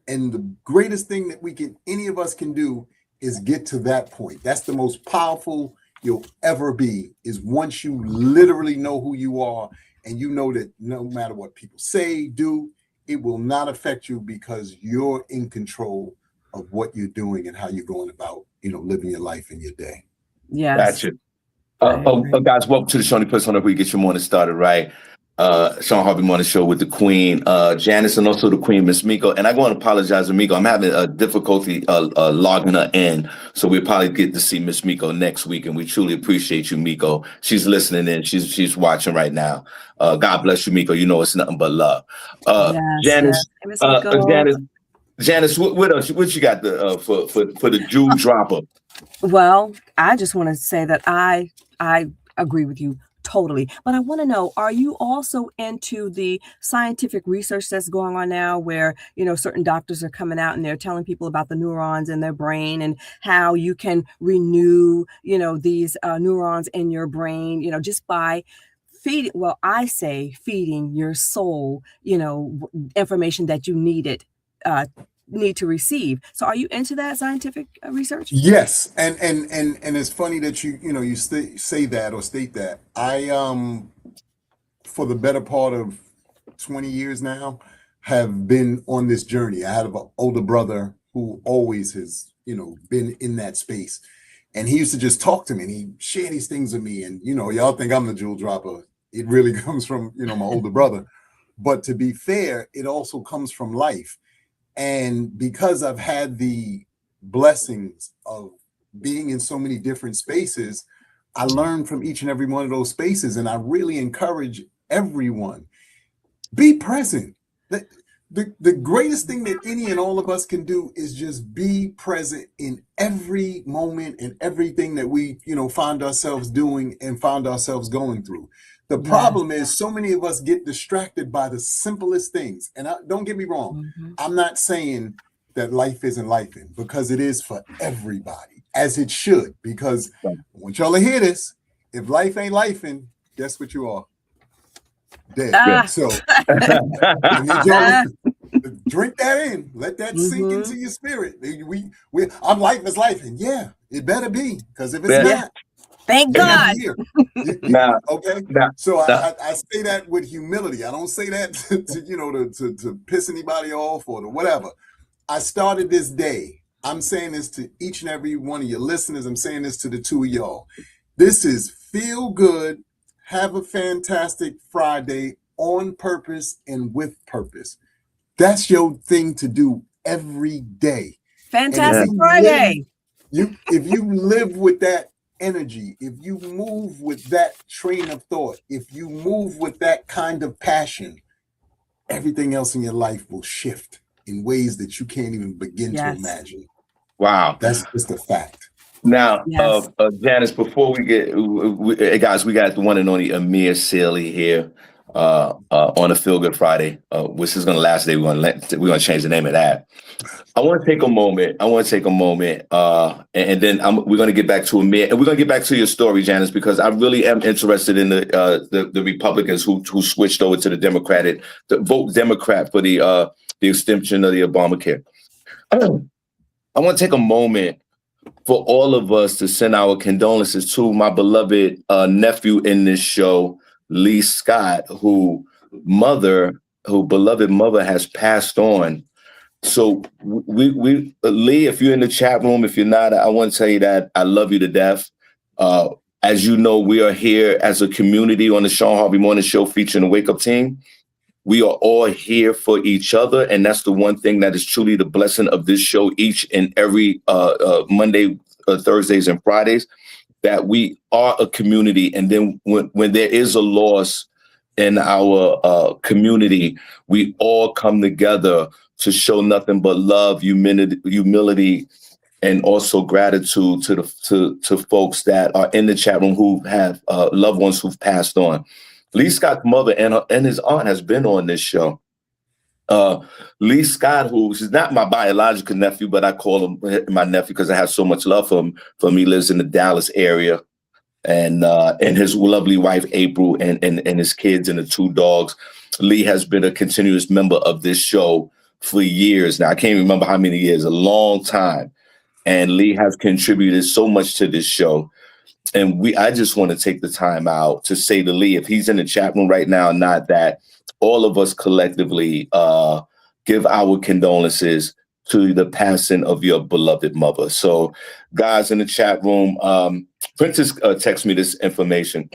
And the greatest thing that any of us can do is get to that point. That's the most powerful you'll ever be, is once you literally know who you are, and you know that no matter what people say, do, it will not affect you, because you're in control of what you're doing and how you're going about, living your life and your day. Yes. Gotcha. Guys, welcome to the Shawnee Person where you get your morning started right. Shawn Harvey Morning Show with the Queen, Janice, and also the Queen, Miss Miko. And I want to apologize to Miko. I'm having a difficulty logging her in, so we'll probably get to see Miss Miko next week. And we truly appreciate you, Miko. She's listening in. She's watching right now. God bless you, Miko. You know it's nothing but love. Janice, Janice, what else? What you got for the jewel dropper? Well, I just want to say that I agree with you totally. But I want to know, are you also into the scientific research that's going on now where, certain doctors are coming out and they're telling people about the neurons in their brain and how you can renew, these neurons in your brain, just by feeding, I say feeding your soul, information that you need to receive. So are you into that scientific research? Yes. And it's funny that you say that or state that. I for the better part of 20 years now have been on this journey. I had an older brother who always has been in that space, and he used to just talk to me and he shared these things with me, and y'all think I'm the jewel dropper. It really comes from my older brother, but to be fair, it also comes from life. And because I've had the blessings of being in so many different spaces, I learned from each and every one of those spaces. And I really encourage everyone, be present. The greatest thing that any and all of us can do is just be present in every moment and everything that we, find ourselves doing and find ourselves going through. The problem is so many of us get distracted by the simplest things. And don't get me wrong. I'm not saying that life isn't lifing, because it is for everybody, as it should. Because I want y'all to hear this. If life ain't lifing, guess what you are? Dead. So I need y'all to drink that in. Let that sink into your spirit. I'm life is lifing. Yeah, it better be. Because if it's not, thank God. So I say that with humility. I don't say that to piss anybody off or to whatever. I started this day. I'm saying this to each and every one of your listeners. I'm saying this to the two of y'all. This is feel good. Have a fantastic Friday on purpose and with purpose. That's your thing to do every day. Fantastic Friday. if you live with that energy, if you move with that train of thought, if you move with that kind of passion, everything else in your life will shift in ways that you can't even begin to imagine. Wow. That's just a fact. Now, Yes. Janice, before we get, guys, we got the one and only Amir Sealy here on a Feel Good Friday, which is going to last day. We're going to change the name of that. I want to take a moment. And then we're going to get back to Amir, and we're going to get back to your story, Janice, because I really am interested in the Republicans who switched over to the vote Democrat for the extension of the Obamacare. I want to take a moment for all of us to send our condolences to my beloved nephew in this show, Lee Scott, who beloved mother has passed on. So we Lee, if you're in the chat room, if you're not, I want to tell you that I love you to death. As you know, we are here as a community on the Shawn Harvey Morning Show featuring the Wake Up Team. We are all here for each other, and that's the one thing that is truly the blessing of this show each and every Monday, Thursdays, and Fridays, that we are a community. And then when there is a loss in our community, we all come together to show nothing but love, humility, and also gratitude to folks that are in the chat room who have loved ones who've passed on. Lee Scott's mother and his aunt has been on this show. Lee Scott, who's not my biological nephew, but I call him my nephew because I have so much love for him. He lives in the Dallas area, and his lovely wife April and his kids and the 2 dogs. Lee has been a continuous member of this show for years now. I can't remember how many years, a long time. And Lee has contributed so much to this show. And I just want to take the time out to say to Lee, if he's in the chat room right now, not that, all of us collectively give our condolences to the passing of your beloved mother. So guys in the chat room, Princess text me this information.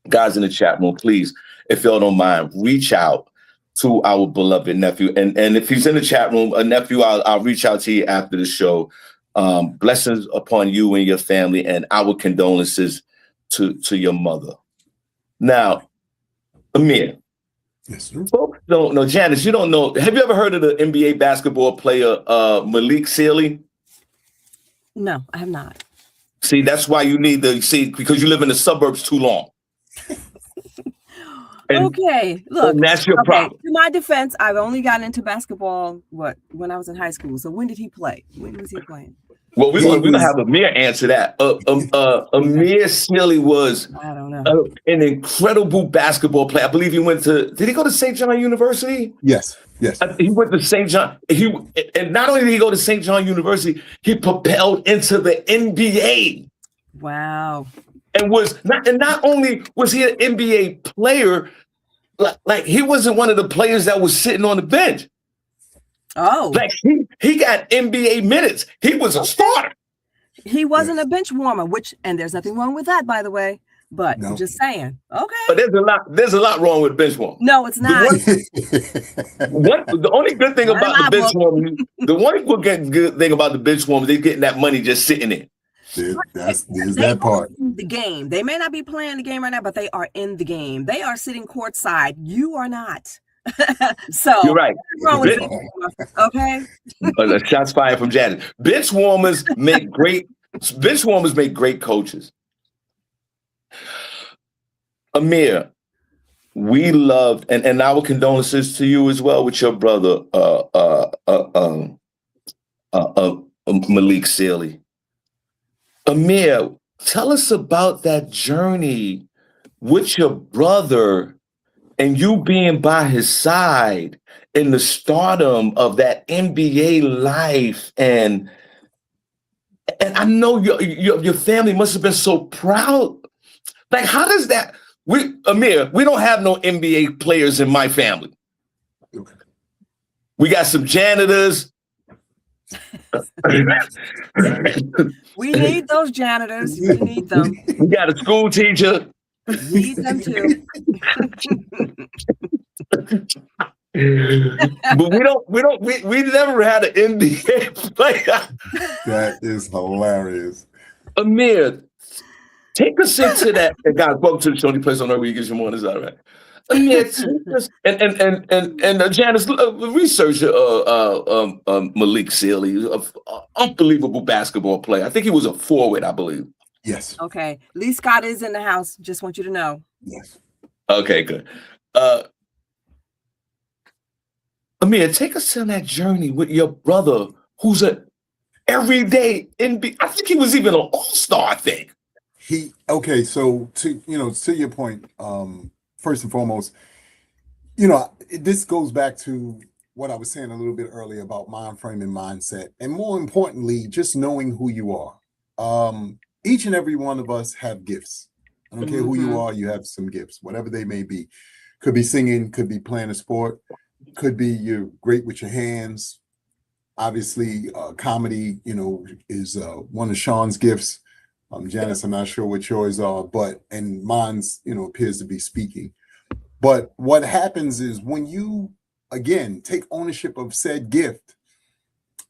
Guys in the chat room, please, if y'all don't mind, reach out to our beloved nephew. And if he's in the chat room, a nephew, I'll reach out to you after the show. Blessings upon you and your family, and our condolences to your mother. Now, Amir, yes, sir. Folks don't know, Janice, you don't know. Have you ever heard of the NBA basketball player Malik Sealy? No, I have not. See, that's why you need to see, because you live in the suburbs too long. Okay, look, that's your problem. To my defense, I've only gotten into basketball when I was in high school. So when did he play? When was he playing? Well, we're gonna have Amir answer that. Amir Sealy was, I don't know, an incredible basketball player. I believe he did he go to St. John University? Yes. He went to St. John. And not only did he go to St. John University, he propelled into the NBA. Wow. And not only was he an NBA player, like he wasn't one of the players that was sitting on the bench. Oh, like he got NBA minutes. He was a starter. He wasn't a bench warmer, and there's nothing wrong with that, by the way. But I'm just saying, okay. But there's a lot wrong with bench warmer. No, it's not. The only good thing about the bench warmer, good thing about the bench warmer, they're getting that money just sitting there. There's that part. The game. They may not be playing the game right now, but they are in the game. They are sitting courtside. You are not. So you're right. Okay. Shots fired from Janice. Bench warmers make great coaches. Amir, we loved, and our condolences to you as well with your brother, Malik Sealy. Amir, tell us about that journey with your brother and you being by his side in the stardom of that NBA life. And I know your family must have been so proud. Like, how does that, Amir, we don't have no NBA players in my family. Okay. We got some janitors. We need those janitors. We need them. We got a school teacher. We need them too. But we never had an NBA player. That is hilarious. Amir, take us into that. And God, welcome to the show. Only place on earth where you get your mornings out, right? Amir, take us, and Janice, research Malik Sealy, unbelievable basketball player. I think he was a forward, I believe. Yes. Okay. Lee Scott is in the house. Just want you to know. Yes. Okay, good. Amir, take us on that journey with your brother, who's an everyday NBA. I think he was even an all-star, I think. So to your point, first and foremost, this goes back to what I was saying a little bit earlier about mind frame and mindset, and more importantly, just knowing who you are. Each and every one of us have gifts. I don't care who you are, you have some gifts, whatever they may be. Could be singing, could be playing a sport, could be you're great with your hands. Obviously, comedy, is one of Shawn's gifts. Janice, I'm not sure what yours are, and mine's, appears to be speaking. But what happens is when you, again, take ownership of said gift,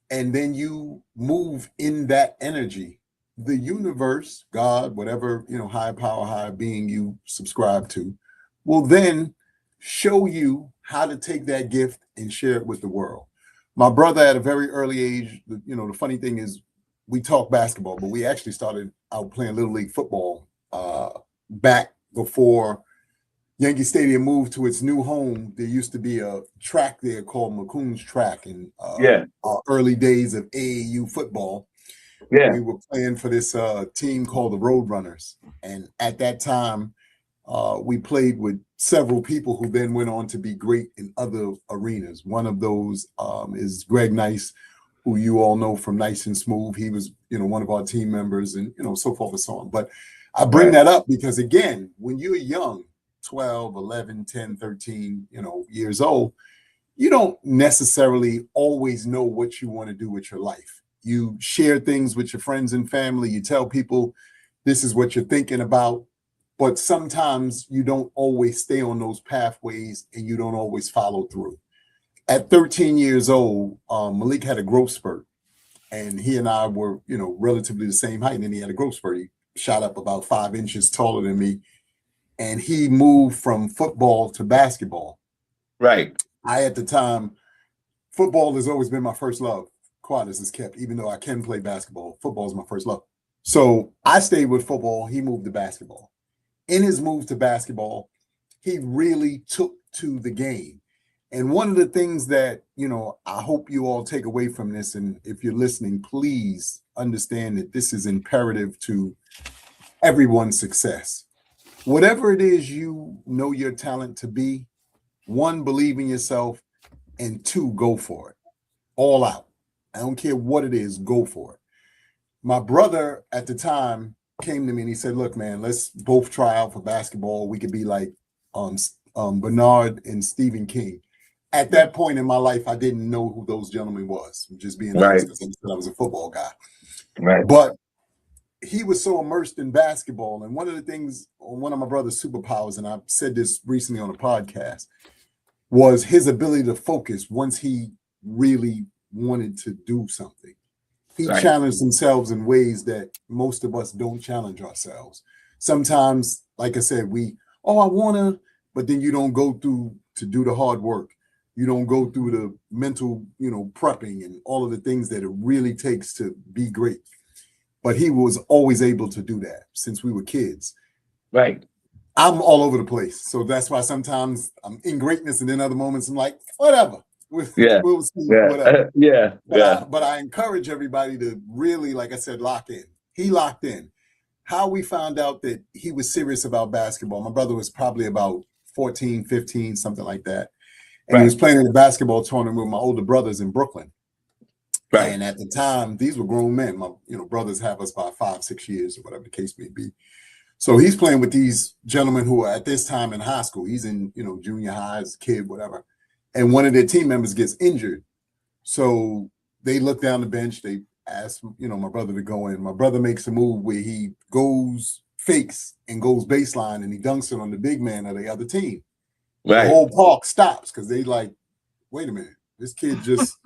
and then you move in that energy, the universe, God, whatever, higher power, higher being you subscribe to, will then show you how to take that gift and share it with the world. My brother at a very early age, the funny thing is we talk basketball, but we actually started out playing Little League football back before Yankee Stadium moved to its new home. There used to be a track there called McCoon's Track in our early days of AAU football. Yeah. We were playing for this team called the Roadrunners. And at that time, we played with several people who then went on to be great in other arenas. One of those is Greg Nice, who you all know from Nice and Smooth. He was, one of our team members, and, so forth and so on. But I bring that up because, again, when you're young, 12, 11, 10, 13, years old, you don't necessarily always know what you want to do with your life. You share things with your friends and family. You tell people this is what you're thinking about. But sometimes you don't always stay on those pathways and you don't always follow through. At 13 years old, Malik had a growth spurt, and he and I were, relatively the same height, and he had a growth spurt. He shot up about 5 inches taller than me, and he moved from football to basketball. Right. At the time, football has always been my first love. Quiet as it's kept, even though I can play basketball, football is my first love. So I stayed with football. He moved to basketball. In his move to basketball, he really took to the game. And one of the things that, I hope you all take away from this, and if you're listening, please understand that this is imperative to everyone's success. Whatever it is you know your talent to be, 1, believe in yourself, and 2, go for it. All out. I don't care what it is, go for it. My brother at the time came to me and he said, look, man, let's both try out for basketball. We could be like Bernard and Stephen King. At that point in my life, I didn't know who those gentlemen was. I'm just being honest, because I was a football guy. Right. But he was so immersed in basketball. And one of the things, one of my brother's superpowers, and I've said this recently on a podcast, was his ability to focus once he really wanted to do something. He challenged himself in ways that most of us don't challenge ourselves. Sometimes, like I said, I want to, but then you don't go through to do the hard work. You don't go through the mental, prepping and all of the things that it really takes to be great. But he was always able to do that since we were kids. Right. I'm all over the place. So that's why sometimes I'm in greatness, and then other moments I'm like, whatever. We'll see, whatever. But I encourage everybody to really, like I said, lock in. He locked in. How we found out that he was serious about basketball, my brother was probably about 14, 15, something like that. And he was playing in a basketball tournament with my older brothers in Brooklyn. Right. And at the time, these were grown men. My brothers have us by 5, 6 years or whatever the case may be. So he's playing with these gentlemen who are at this time in high school. He's in, junior high as a kid, whatever. And one of their team members gets injured. So they look down the bench. They ask, my brother to go in. My brother makes a move where he fakes and goes baseline, and he dunks it on the big man of the other team. Right. The whole park stops because they like, wait a minute, this kid just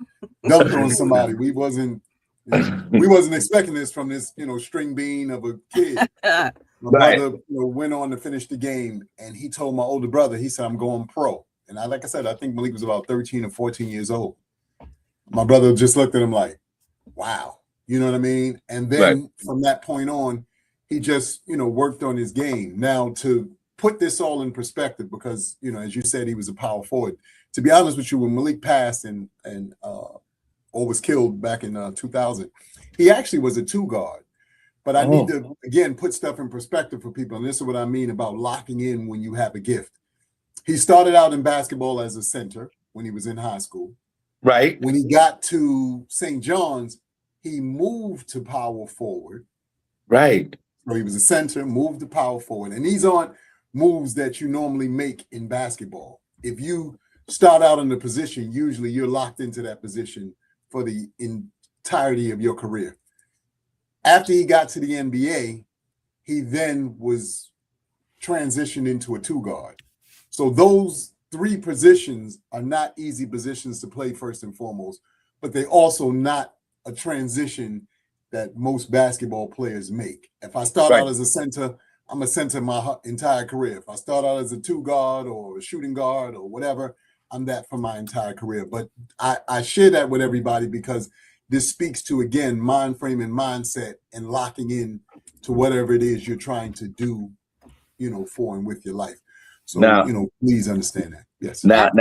dunked on somebody. We wasn't expecting this from this, string bean of a kid. My brother, went on to finish the game, and he told my older brother, he said, I'm going pro. And like I said, I think Malik was about 13 or 14 years old. My brother just looked at him like, wow, you know what I mean? And then from that point on, he just, worked on his game. Now, to put this all in perspective, because, as you said, he was a power forward. To be honest with you, when Malik passed or was killed back in 2000, he actually was a two guard. But I need to, again, put stuff in perspective for people. And this is what I mean about locking in when you have a gift. He started out in basketball as a center when he was in high school. Right. When he got to St. John's, he moved to power forward. Right. So he was a center, moved to power forward. And these aren't moves that you normally make in basketball. If you start out in the position, usually you're locked into that position for the entirety of your career. After he got to the NBA, he then was transitioned into a two guard. So those three positions are not easy positions to play first and foremost, but they also not a transition that most basketball players make. If I start out as a center, I'm a center my entire career. If I start out as a two guard or a shooting guard or whatever, I'm that for my entire career. But I share that with everybody because this speaks to, again, mind frame and mindset and locking in to whatever it is you're trying to do, for and with your life. So, now, please understand that. Yes. That's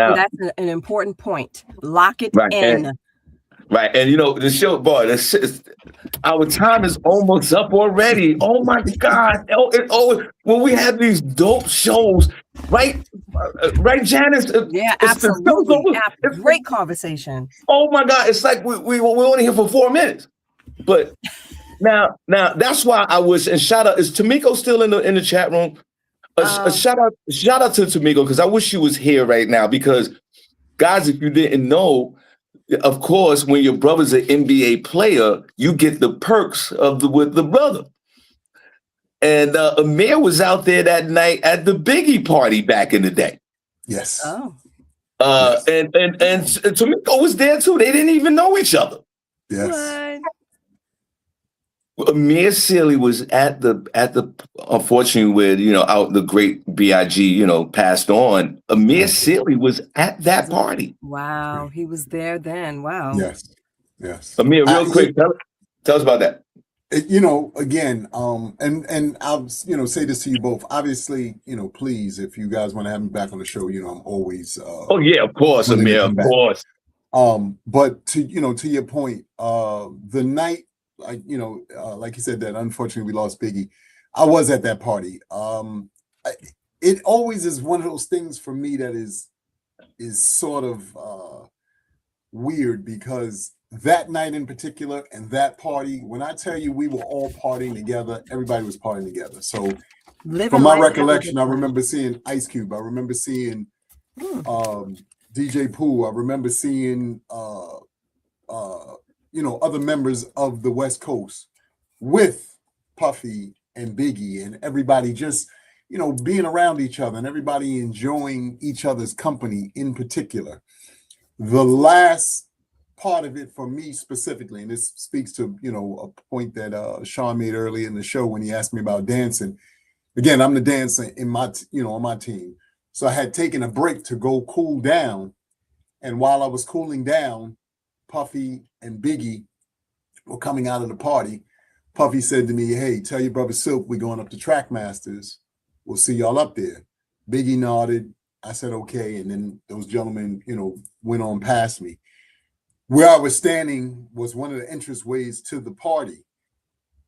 an important point. Lock it in. Right. And, the show, boy, our time is almost up already. Oh, my God. When we have these dope shows, right? Right, Janice? Yeah, absolutely. Great conversation. Oh, my God. It's like we're only here for 4 minutes. But now that's why I wish, and shout out, is Tamiko still in the chat room? A shout out to Tamiko, because I wish she was here right now, because, guys, if you didn't know, of course, when your brother's an NBA player, you get the perks with the brother. And Amir was out there that night at the Biggie party back in the day. Yes. Oh. Yes. And Tamiko was there too. They didn't even know each other. Yes. What? Amir Sealy was at the unfortunately where out the great B.I.G. passed on. Amir Sealy was at that party. Wow, he was there then. Wow. Yes. Amir, real quick, tell us about that. Again, and I'll say this to you both. Obviously, please, if you guys want to have me back on the show, I'm always. Oh yeah, of course, Amir, of course. But to your point, the night. Like you said, that unfortunately we lost Biggie. I was at that party. It always is one of those things for me that is sort of weird, because that night in particular and that party, when I tell you we were all partying together, everybody was partying together. So from my recollection, I remember seeing Ice Cube. I remember seeing DJ Pooh. I remember seeing other members of the West Coast with Puffy and Biggie and everybody just, being around each other and everybody enjoying each other's company in particular. The last part of it for me specifically, and this speaks to, a point that Shawn made earlier in the show when he asked me about dancing. Again, I'm the dancer in my, on my team. So I had taken a break to go cool down. And while I was cooling down, Puffy and Biggie were coming out of the party. Puffy said to me, hey, tell your brother Silk we're going up to Trackmasters. We'll see y'all up there. Biggie nodded. I said, okay. And then those gentlemen, went on past me. Where I was standing was one of the entranceways to the party.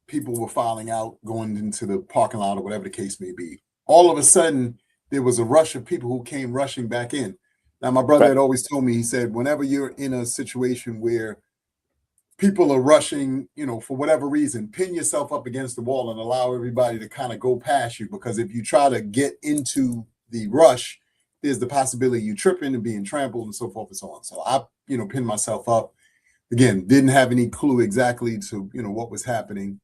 People were filing out, going into the parking lot or whatever the case may be. All of a sudden, there was a rush of people who came rushing back in. Now, my brother had always told me, he said, whenever you're in a situation where people are rushing, for whatever reason, pin yourself up against the wall and allow everybody to kind of go past you. Because if you try to get into the rush, there's the possibility you tripping and being trampled and so forth and so on. So I, pinned myself up. Again, didn't have any clue exactly to, what was happening.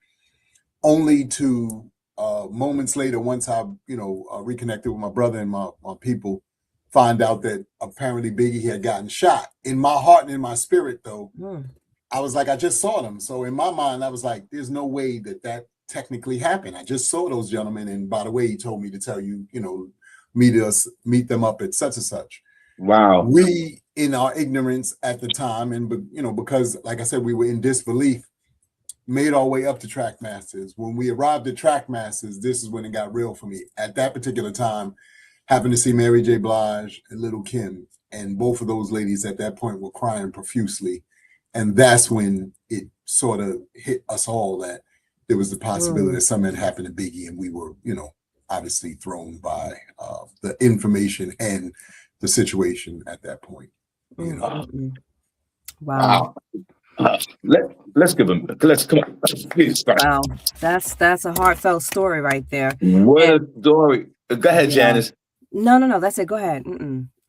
Only to moments later, once I, reconnected with my brother and my people, find out that apparently Biggie had gotten shot. In my heart and in my spirit, though, I was like, I just saw them. So in my mind, I was like, there's no way that technically happened. I just saw those gentlemen. And by the way, he told me to tell you, meet them up at such and such. Wow. We, in our ignorance at the time, and because like I said, we were in disbelief, made our way up to Trackmasters. When we arrived at Trackmasters, this is when it got real for me. At that particular time, happened to see Mary J. Blige and Little Kim, and both of those ladies at that point were crying profusely. And that's when it sort of hit us all that there was the possibility that something had happened to Biggie, and we were, obviously thrown by the information and the situation at that point. Wow. Let's come on. Please start. Wow. That's a heartfelt story right there. What a story. Go ahead, Janice. No. That's it. Go ahead.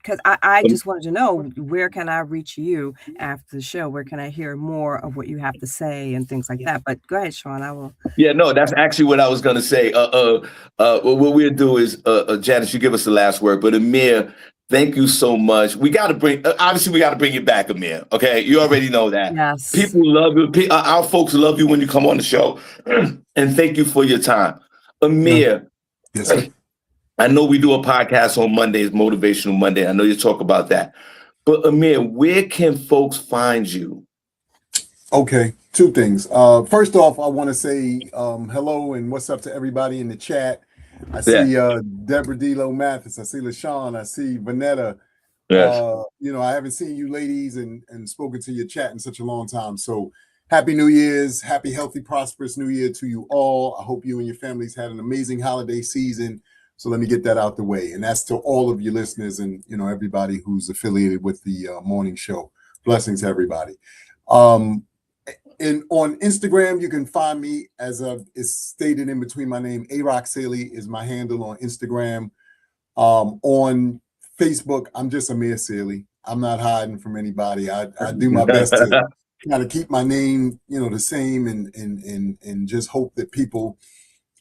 Because I just wanted to know, where can I reach you after the show? Where can I hear more of what you have to say and things like that? But go ahead, Shawn. I will. Yeah, no, that's actually what I was going to say. What we'll do is, Janice, you give us the last word. But Amir, thank you so much. We got to bring you back, Amir. Okay, you already know that. Yes. People love you. Our folks love you when you come on the show. And thank you for your time, Amir. Yes, sir. I know we do a podcast on Mondays, Motivational Monday. I know you talk about that. But Amir, where can folks find you? Okay, two things. First off, I want to say hello and what's up to everybody in the chat. I see Deborah D-Lo Mathis. I see LaShawn. I see Vanetta. Yes. I haven't seen you ladies and spoken to your chat in such a long time. So happy New Year's. Happy, healthy, prosperous New Year to you all. I hope you and your families had an amazing holiday season. So let me get that out the way. And that's to all of you listeners and, everybody who's affiliated with the morning show. Blessings to everybody. And on Instagram, you can find me as is stated in between my name. Amir Sealy is my handle on Instagram. On Facebook, I'm just Amir Sealy. I'm not hiding from anybody. I do my best to kind of keep my name, the same and just hope that people,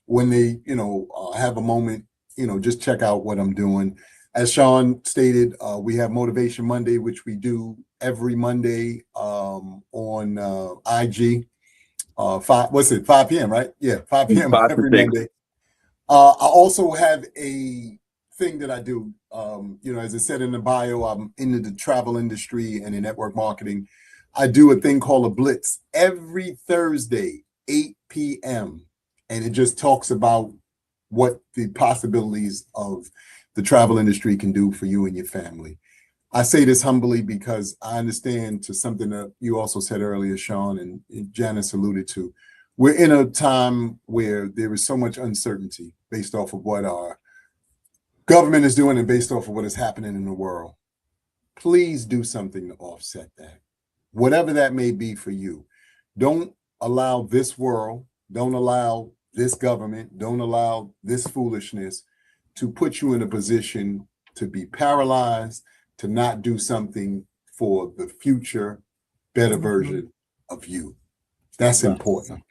when they, have a moment, just check out what I'm doing. As Shawn stated, we have Motivation Monday, which we do every Monday on IG. 5 p.m., right? Yeah, 5 p.m. every Monday. I also have a thing that I do. As I said in the bio, I'm into the travel industry and in network marketing. I do a thing called a Blitz every Thursday, 8 p.m. And it just talks about what the possibilities of the travel industry can do for you and your family. I say this humbly because I understand to something that you also said earlier, Shawn, and Janice alluded to. We're in a time where there is so much uncertainty based off of what our government is doing and based off of what is happening in the world. Please do something to offset that. Whatever that may be for you. Don't allow this world, don't allow this government, don't allow this foolishness to put you in a position to be paralyzed, to not do something for the future, better version of you. That's important.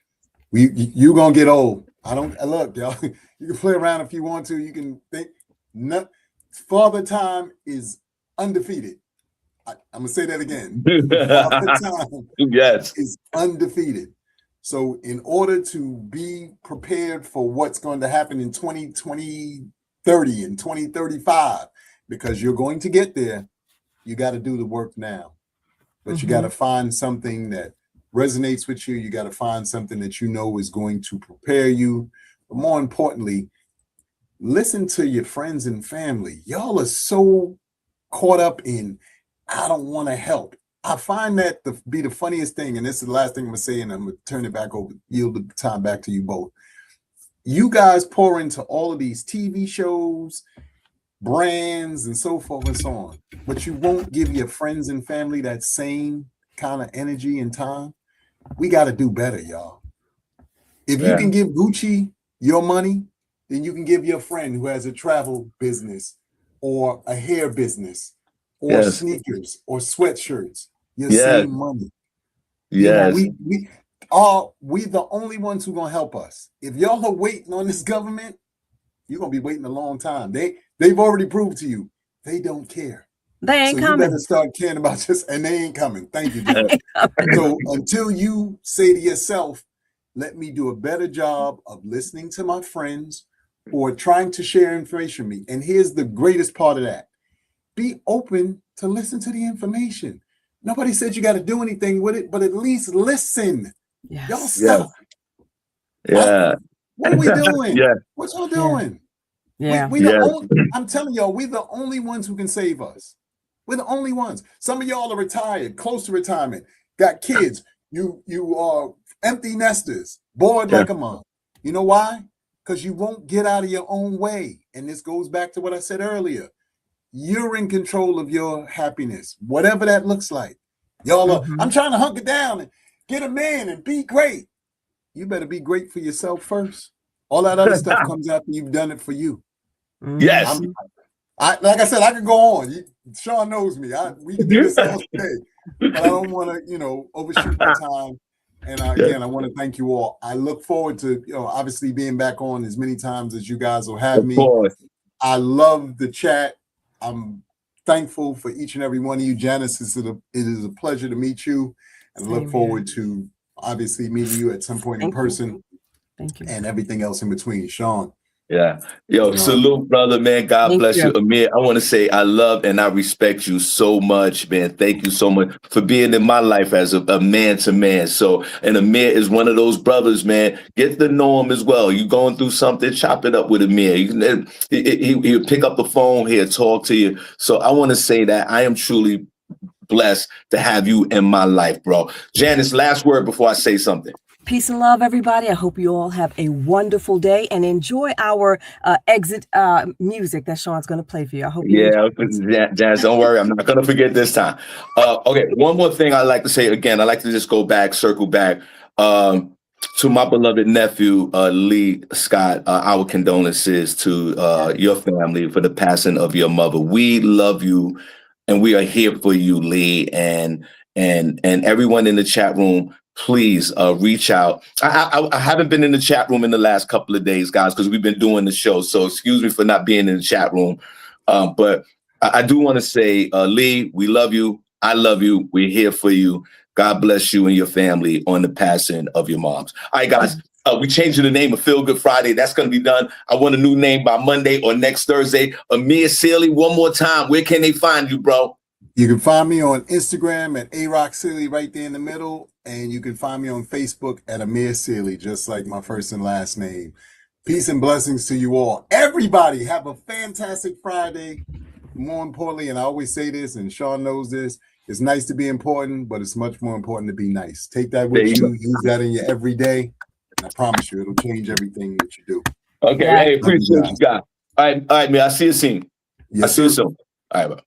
You're going to get old. Look, y'all, you can play around if you want to. You can think. Father Time is undefeated. I'm going to say that again. Father Time is undefeated. So in order to be prepared for what's going to happen in 2030 and 2035, because you're going to get there, you got to do the work now. But you got to find something that resonates with you. You got to find something that you know is going to prepare you. But more importantly, listen to your friends and family. Y'all are so caught up in, I don't want to help. I find that to be the funniest thing, and this is the last thing I'm going to say, and I'm going to turn it back over, yield the time back to you both. You guys pour into all of these TV shows, brands, and so forth and so on, but you won't give your friends and family that same kind of energy and time. We got to do better, y'all. If you can give Gucci your money, then you can give your friend who has a travel business or a hair business or sneakers or sweatshirts your same money. Yes. We the only ones who gonna help us. If y'all are waiting on this government, you're gonna be waiting a long time. They've already proved to you they don't care. They ain't So you coming. better start caring about and they ain't coming. Thank you, Janice. So until you say to yourself, let me do a better job of listening to my friends or trying to share information with me. And here's the greatest part of that. Be open to listen to the information. Nobody said you got to do anything with it, but at least listen. Yes. Y'all stop. Yeah. What are we doing? Yeah. What y'all doing? Yeah. We the only, I'm telling y'all, we're the only ones who can save us. We're the only ones. Some of y'all are retired, close to retirement, got kids. You are empty nesters, bored like a mom. You know why? Because you won't get out of your own way. And this goes back to what I said earlier. You're in control of your happiness, whatever that looks like. Y'all are, I'm trying to hunker down and get a man and be great. You better be great for yourself first. All that other stuff comes after you've done it for you. Yes. Like I said, I could go on. Shawn knows me. We can do this all day, but I don't want to, overshoot my time. And again, I want to thank you all. I look forward to, obviously being back on as many times as you guys will have me. I love the chat. I'm thankful for each and every one of you. Janice, it is a pleasure to meet you, and look forward to obviously meeting you at some point in person. Thank you. And everything else in between. Shawn. Yeah. Yo, salute, brother, man. God bless you. Amir, I want to say I love and I respect you so much, man. Thank you so much for being in my life as a man to man. So, and Amir is one of those brothers, man. Get to know him as well. You going through something, chop it up with Amir. He'll pick up the phone, he'll talk to you. So I want to say that I am truly blessed to have you in my life, bro. Janice, last word before I say something. Peace and love, everybody. I hope you all have a wonderful day and enjoy our exit music that Shawn's going to play for you. I hope you enjoy. Janice, don't worry. I'm not going to forget this time. Okay, one more thing I'd like to say again. I'd like to just circle back to my beloved nephew, Lee Scott. Our condolences to your family for the passing of your mother. We love you, and we are here for you, Lee, and everyone in the chat room. Please reach out. I haven't been in the chat room in the last couple of days, guys, because we've been doing the show. So excuse me for not being in the chat room. But I do want to say, Lee, we love you. I love you. We're here for you. God bless you and your family on the passing of your moms. All right, guys. We changing the name of Feel Good Friday. That's going to be done. I want a new name by Monday or next Thursday. Amir Sealy, one more time. Where can they find you, bro? You can find me on Instagram at A-Rock-Sealy right there in the middle. And you can find me on Facebook at Amir Sealy, just like my first and last name. Peace and blessings to you all. Everybody have a fantastic Friday. More importantly, and I always say this, and Shawn knows this, it's nice to be important, but it's much more important to be nice. Take that with you. Use that in your everyday. And I promise you, it'll change everything that you do. Okay. Hey, appreciate you guys. All right, man. I'll see you soon. Yes, I'll see you soon. All right, bro.